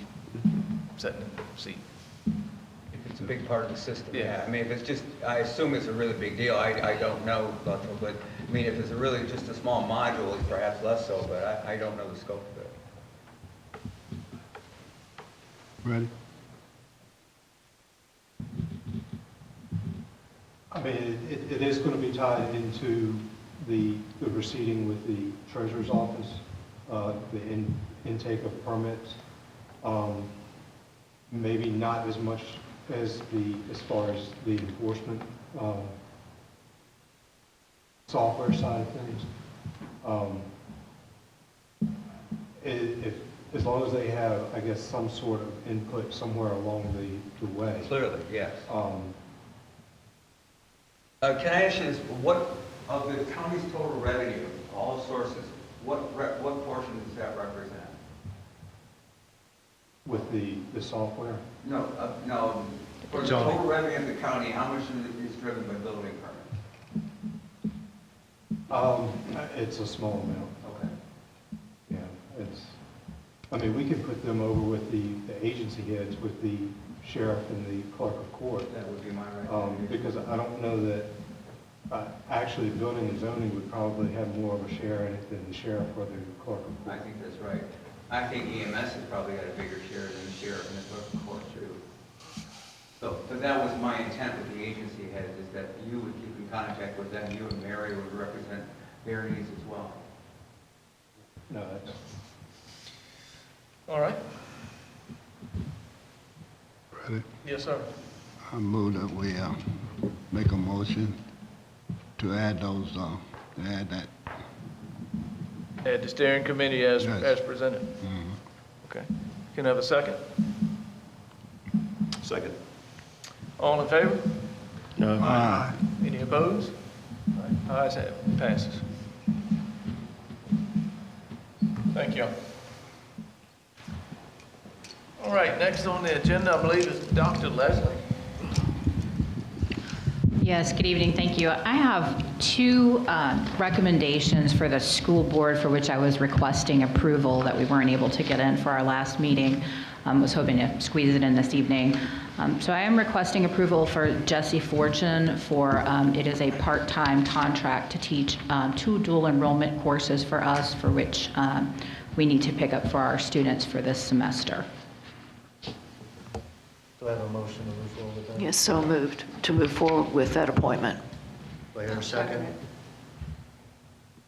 sitting in the seat. If It's a big part of the system, Yeah. yeah. I mean, if it's just, I assume it's a really big deal. I don't know, Luttrell, but, I mean, if it's a really just a small module, it's perhaps less so, but I don't know the scope of it. Ready? I mean, it is going to be tied into the proceeding with the treasurer's office, the intake of permits. Maybe not as much as far as the enforcement software side of things. As long as they have, I guess, some sort of input somewhere along the way. Clearly, yes. Can I ask you this, what, of the county's total revenue, all sources, what portion does that represent? With the software? No, for the Zoning. total revenue of the county, how much is driven by building permits? It's a small amount. Okay. Yeah, I mean, we could put them over with the agency heads, with the sheriff and the clerk of court. That would be my recommendation. Because I don't know that, actually, building and zoning would probably have more of a share in it than the sheriff or the clerk of I court. think that's right. I think EMS has probably got a bigger share than the sheriff and the clerk of court too. So, but that was my intent with the agency heads, is that you would keep in contact with them, you and Mary would represent their needs as well. No, that's, All right. Ready? Yes, sir. I move that we make a motion to add those, add that. At the steering committee as Yes. presented. Mhm. Okay. Can I have a second? Second. All in favor? No. Aye. Any opposed? All right, ayes have it, passes. Thank you. All right, next on the agenda, I believe, is Dr. Leslie. Yes, good evening, thank you. I have two recommendations for the school board for which I was requesting approval that we weren't able to get in for our last meeting. Was hoping to squeeze it in this evening. So I am requesting approval for Jesse Fortune for, it is a part-time contract to teach 2 dual enrollment courses for us, for which we need to pick up for our students for this semester. Do I have a motion to move forward with that? Yes, so moved to move forward with that appointment. Do I hear a second?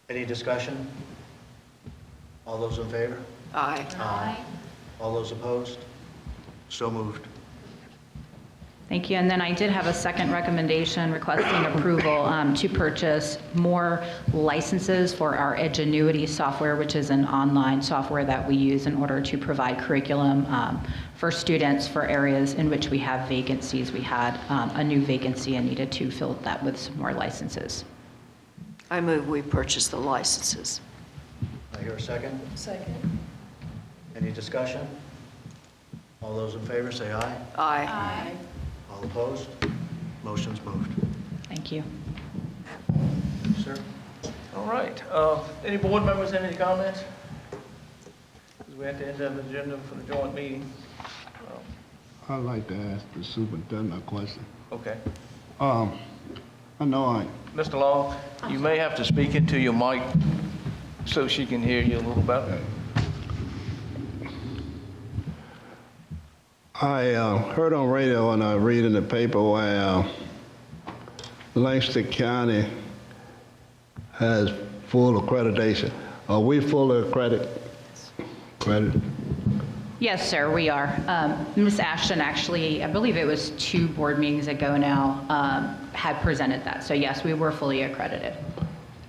Any discussion? All those in favor? Aye. Aye. All those opposed? So moved. Thank you. And then I did have a second recommendation requesting approval to purchase more licenses for our Edgenuity software, which is an online software that we use in order to provide curriculum for students for areas in which we have vacancies. We had a new vacancy and needed to fill that with some more licenses. I move we purchase the licenses. I hear a second? Second. Any discussion? All those in favor say aye. Aye. All opposed? Motion's moved. Thank you. Sir? All right, any board members have any comments? Because we have to end up the agenda for the joint meeting. I'd like to ask the superintendent a question. Okay. I know Mr. Long, you may have to speak into your mic so she can hear you a little better. I heard on radio and I read in the paper where Lancaster County has full accreditation. Are we fully accredited? Yes, sir, we are. Ms. Ashton actually, I believe it was 2 board meetings ago now, had presented that. So yes, we were fully accredited.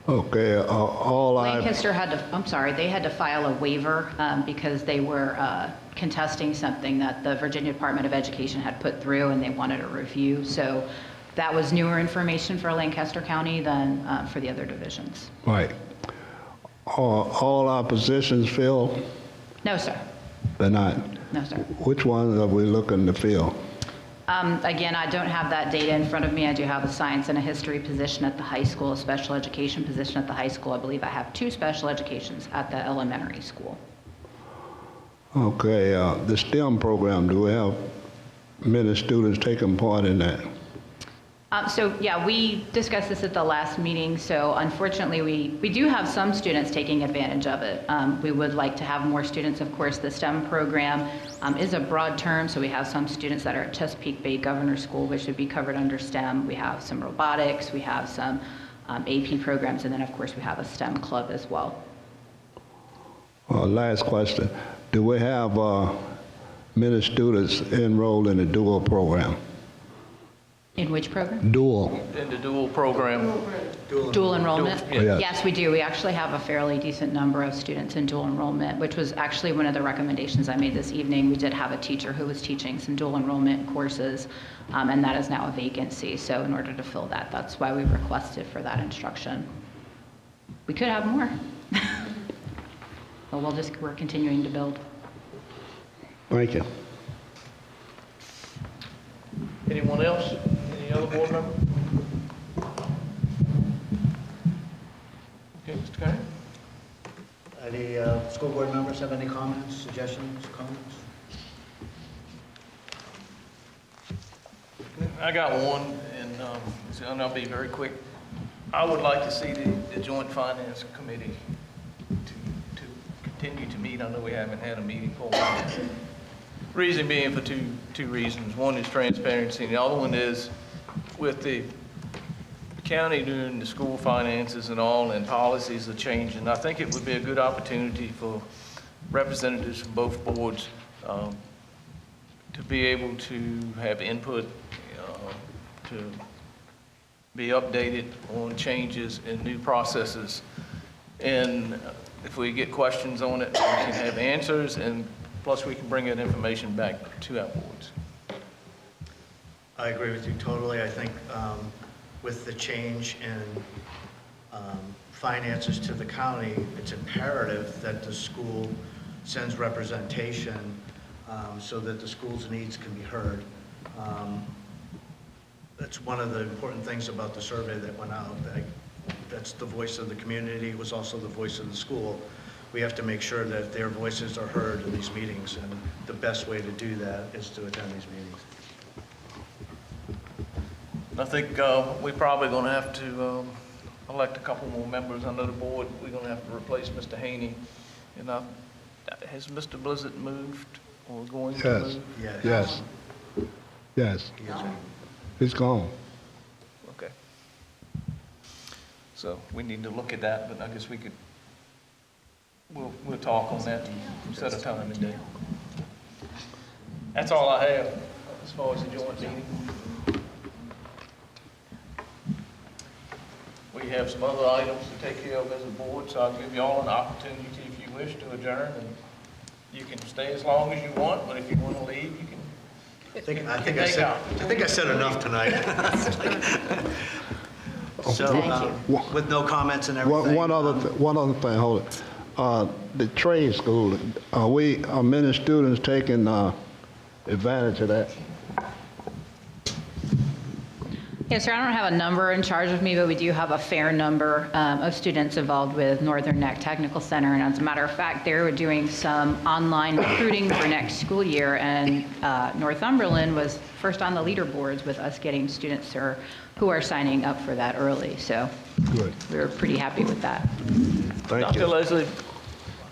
Okay, Lancaster had to, I'm sorry, they had to file a waiver because they were contesting something that the Virginia Department of Education had put through and they wanted a review. So that was newer information for Lancaster County than for the other divisions. Right. Are all our positions filled? No, sir. They're not? No, sir. Which ones are we looking to fill? Again, I don't have that data in front of me. I do have a science and a history position at the high school, a special education position at the high school. I believe I have 2 special educations at the elementary school. Okay, the STEM program, do we have many students taking part in that? So, yeah, we discussed this at the last meeting, so unfortunately, we do have some students taking advantage of it. We would like to have more students. Of course, the STEM program is a broad term, so we have some students that are at Chesapeake Bay Governor's School, which would be covered under STEM. We have some robotics, we have some AP programs, and then, of course, we have a STEM club as well. Last question. Do we have many students enrolled in the dual program? In which program? Dual. In the dual program. Dual enrollment? Dual, yeah. Yes, we do. We actually have a fairly decent number of students in dual enrollment, which was actually one of the recommendations I made this evening. We did have a teacher who was teaching some dual enrollment courses, and that is now a vacancy. So in order to fill that, that's why we requested for that instruction. We could have more. But we're continuing to build. Thank you. Anyone else? Any other board member? Okay, Mr. Carey? Any school board members have any comments, suggestions, comments? I got one, and I'll be very quick. I would like to see the Joint Finance Committee to continue to meet. I know we haven't had a meeting for a while. Reason being for two reasons. One is transparency, and the other one is with the county doing the school finances and all, and policies are changing. I think it would be a good opportunity for representatives from both boards to be able to have input, to be updated on changes and new processes. And if we get questions on it, we can have answers, and plus we can bring that information back to our boards. I agree with you totally. I think with the change in finances to the county, it's imperative that the school sends representation so that the school's needs can be heard. That's one of the important things about the survey that went out. That's the voice of the community. It was also the voice of the school. We have to make sure that their voices are heard in these meetings, and the best way to do that is to attend these meetings. I think we're probably going to have to elect a couple more members under the board. We're going to have to replace Mr. Haney. And has Mr. Blizzard moved or going to move? Yes. Yes. He's gone. Okay. So we need to look at that, but I guess we could, we'll talk on that and set a time and date. That's all I have as far as the joint meeting. We have some other items to take care of as a board, so I'll give you all an opportunity, if you wish, to adjourn, and you can stay as long as you want, but if you want to leave, you can. I think I said enough tonight. So, with no comments and everything. One other thing, hold it. The trade school, are many students taking advantage of that? Yes, sir, I don't have a number in charge of me, but we do have a fair number of students involved with Northern Neck Technical Center. And as a matter of fact, they're doing some online recruiting for next school year. And Northumberland was first on the leaderboards with us getting students who are signing up for that early. So Good. we were pretty happy with that. Thank Dr. you. Leslie,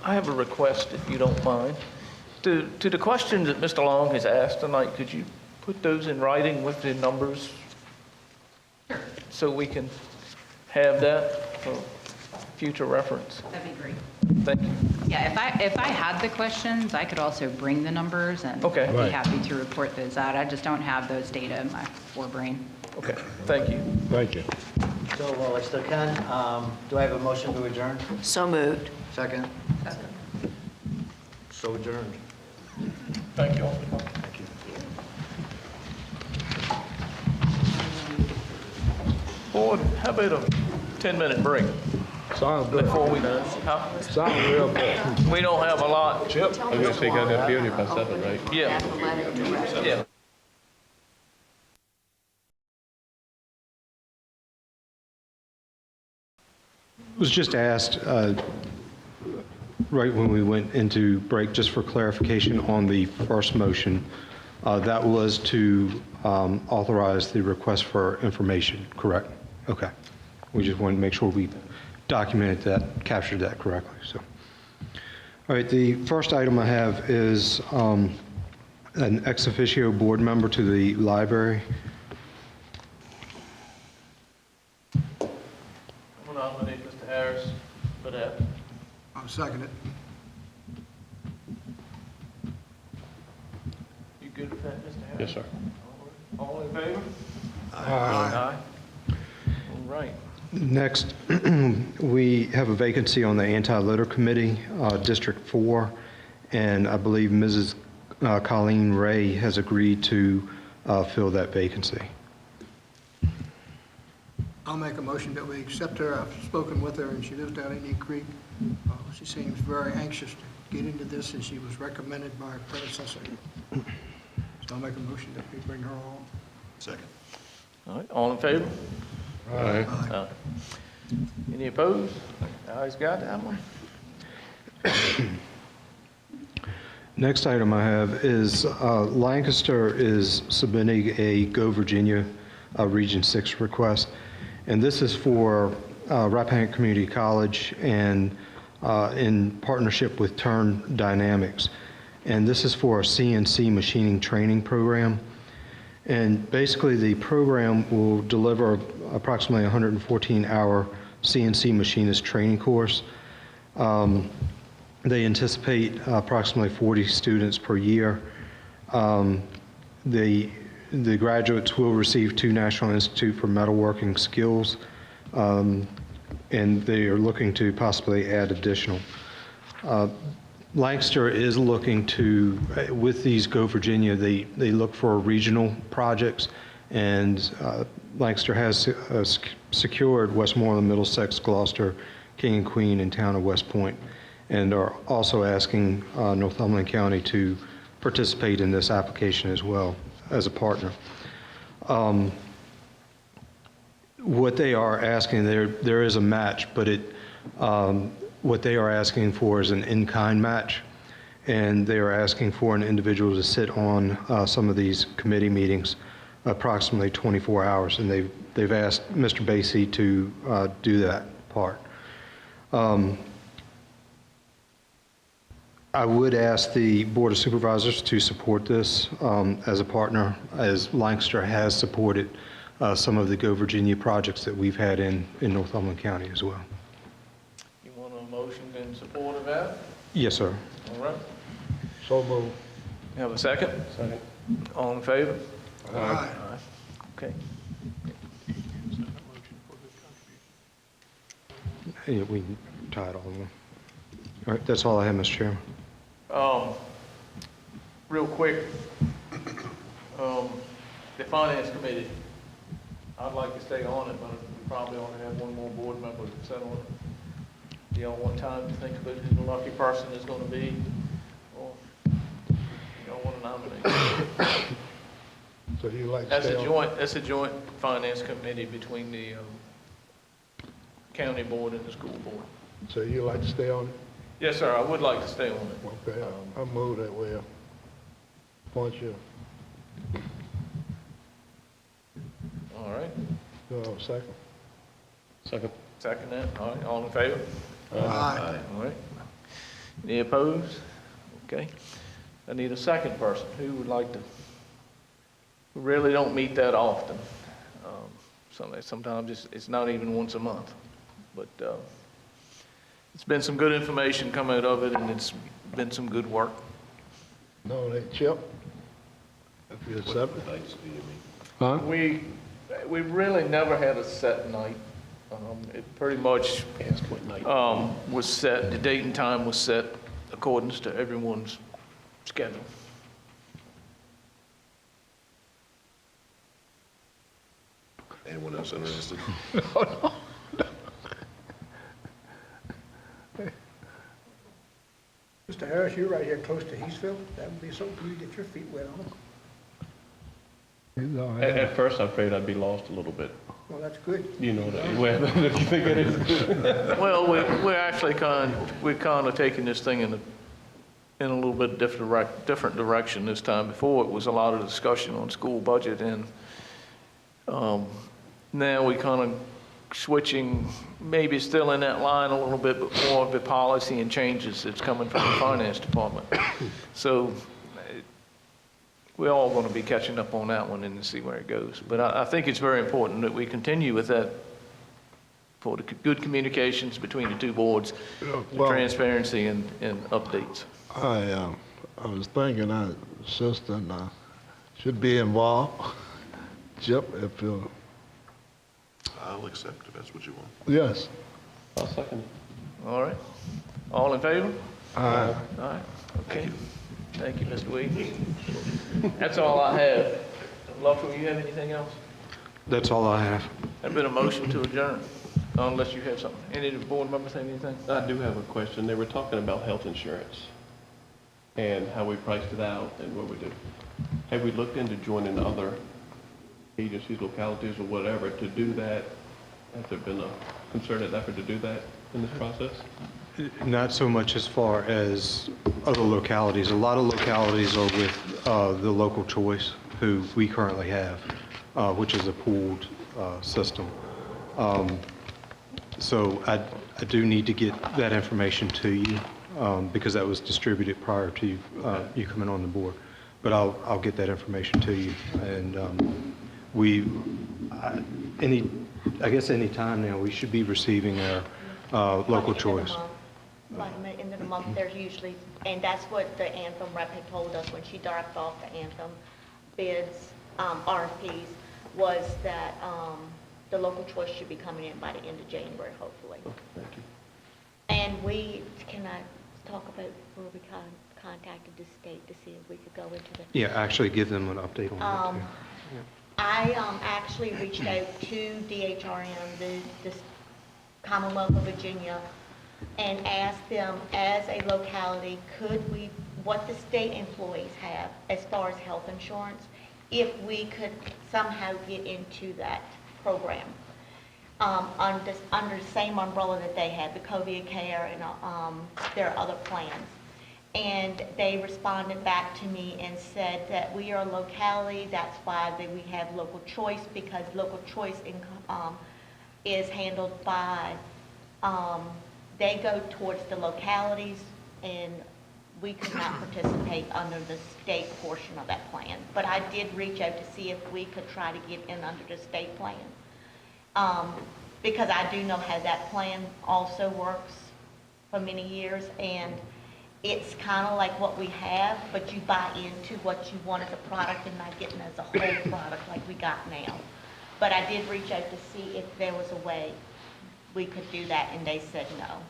I have a request, if you don't mind. To the questions that Mr. Long has asked tonight, could you put those in writing with the numbers? So we can have that for future reference. That'd be great. Thank you. Yeah, if I had the questions, I could also bring the numbers and Okay. be Right. happy to report those out. I just don't have those data in my forebrain. Okay, thank you. Thank you. So while I still can, do I have a motion to adjourn? So moved. Second? So adjourned. Thank you all for coming. Thank you. Board, how about a 10-minute break Sounds good. before we, Sounds real good. we don't have a lot. Chip? I'm going to say, got to be on here by 7, right? Yeah, yeah. Was just asked right when we went into break, just for clarification on the first motion. That was to authorize the request for information, correct? Okay. We just wanted to make sure we documented that, captured that correctly, so. All right, the first item I have is an ex officio board member to the library. I'm going to nominate Mr. Harris for that. I'll second it. You good with that, Mr. Harris? Yes, sir. All in favor? Aye. All right. Next, we have a vacancy on the Anti-Litter Committee, District 4, and I believe Mrs. Colleen Ray has agreed to fill that vacancy. I'll make a motion that we accept her. I've spoken with her, and she lives down in Neat Creek. She seems very anxious to get into this, and she was recommended by her predecessor. So I'll make a motion that we bring her on. Second. All right, all in favor? Aye. Aye. Any opposed? Ayes got that one. Next item I have is Lancaster is submitting a Go Virginia Region 6 request, and this is for Rappahannock Community College and in partnership with Turn Dynamics. And this is for a CNC machining training program. And basically the program will deliver approximately 114-hour CNC machinist training course. They anticipate approximately 40 students per year. The graduates will receive 2 National Institute for Metalworking skills, and they are looking to possibly add additional. Lancaster is looking to, with these Go Virginia, they look for regional projects, and Lancaster has secured Westmoreland, Middlesex, Gloucester, King and Queen, and Town of West Point, and are also asking Northumberland County to participate in this application as well as a partner. What they are asking, there is a match, but what they are asking for is an in-kind match, and they are asking for an individual to sit on some of these committee meetings approximately 24 hours, and they've asked Mr. Basie to do that part. I would ask the Board of Supervisors to support this as a partner, as Lancaster has supported some of the Go Virginia projects that we've had in Northumberland County as well. You want a motion in support of that? Yes, sir. All right. So moved. You have a second? Second. All in favor? Aye. Okay. Yeah, we can tie it all in. All right, that's all I have, Mr. Chairman. Real quick, the Finance Committee, I'd like to stay on it, but we probably ought to have one more board member to sit on it. Do y'all want time to think about who the lucky person is going to be? Or y'all want to nominate? So you like to That's stay on? That's a joint Finance Committee between the county board and the school board. So you like to stay on it? Yes, sir, I would like to stay on it. Okay, I move that way. Appoint you. All right. Second. Second. Second that. All right, all in favor? Aye. All right. Any opposed? Okay. I need a second person. Who would like to? We really don't meet that often. Sometimes it's not even once a month. But it's been some good information come out of it, and it's been some good work. No, they Chip. If you accept it. Nights do you mean? Huh? We really never had a set night. It pretty much was set, the date and time was set according to everyone's schedule. Anyone else interested? Mr. Harris, you're right here close to Eastville. That would be something for you to get your feet wet on. He's all right. At first, I prayed I'd be lost a little bit. Well, that's good. You know that. Well, if you think it is. Well, we're actually kind of taking this thing in in a little bit different direction this time. Before, it was a lot of discussion on school budget, and now we kind of switching, maybe still in that line a little bit, but more of the policy and changes that's coming from the finance department. So we're all going to be catching up on that one and see where it goes. But I think it's very important that we continue with that for the good communications between the two boards, Well, transparency and updates. I was thinking our sister should be involved. Chip, if you, I'll accept if that's what you want. yes. I'll second it. All right. All in favor? Aye. All right. Okay. Thank you, Mr. Weed. That's all I have. Lawful, you have anything else? That's all I have. There's been a motion to adjourn, unless you have something. Any of the board members have anything? I do have a question. They were talking about health insurance and how we priced it out and what we do. Have we looked into joining other agencies, localities, or whatever to do that? Has there been a concerted effort to do that in this process? Not so much as far as other localities. A lot of localities are with the local choice, who we currently have, which is a pooled system. So I do need to get that information to you because that was distributed prior to you coming on the board. But I'll get that information to you. And I guess any time now, we should be receiving our local choice. Like in the end of the month, there's usually, and that's what the Anthem rep had told us when she dropped off the Anthem bids, RFPs, was that the local choice should be coming in by the end of January, hopefully. Okay, thank you. And can I talk about where we contacted the state to see if we could go into the... Yeah, actually give them an update on that too. I actually reached out to DHRM, the Commonwealth of Virginia, and asked them as a locality, what the state employees have as far as health insurance, if we could somehow get into that program under the same umbrella that they have, the COVID care and their other plans. And they responded back to me and said that we are a locality, that's why we have local choice, because local choice is handled by, they go towards the localities, and we could not participate under the state portion of that plan. But I did reach out to see if we could try to get in under the state plan. Because I do know how that plan also works for many years, and it's kind of like what we have, but you buy into what you want as a product and not getting as a whole product like we got now. But I did reach out to see if there was a way we could do that, and they said no.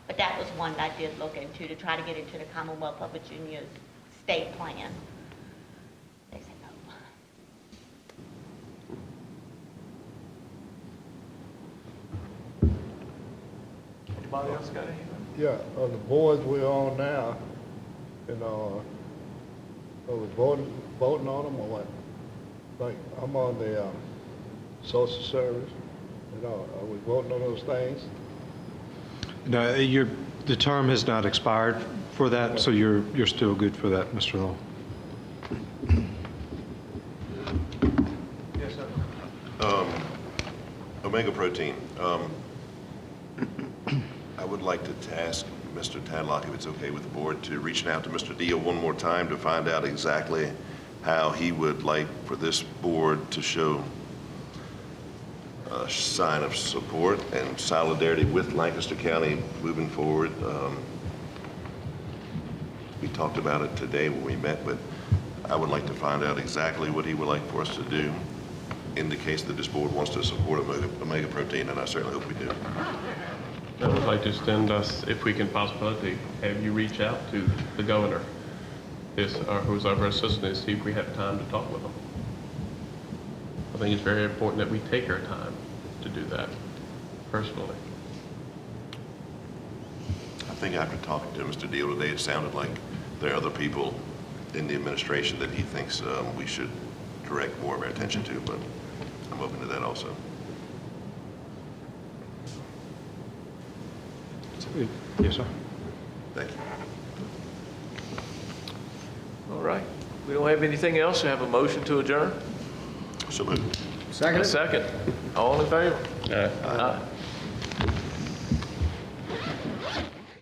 But that was one that I did look into, to try to get into the Commonwealth of Virginia's state plan. They said no. Anybody else got anything? Yeah, on the boards we're on now, are we voting on them or what? Like, I'm on the social service, are we voting on those things? No, the term has not expired for that, so you're still good for that, Mr. Law. Yes, sir. Omega Protein. I would like to task Mr. Tadlock, if it's okay with the board, to reach out to Mr. Deal one more time to find out exactly how he would like for this board to show a sign of support and solidarity with Lancaster County moving forward. We talked about it today when we met, but I would like to find out exactly what he would like for us to do in the case that this board wants to support Omega Protein, and I certainly hope we do. I would like to extend us, if we can possibly, have you reach out to the governor, or who's our assistant, and see if we have time to talk with him. I think it's very important that we take our time to do that, personally. I think after talking to Mr. Deal today, it sounded like there are other people in the administration that he thinks we should direct more of our attention to, but I'm open to that also. Yes, sir. Thank you. All right. We don't have anything else. We have a motion to adjourn. So moved. A second. All in favor? Aye.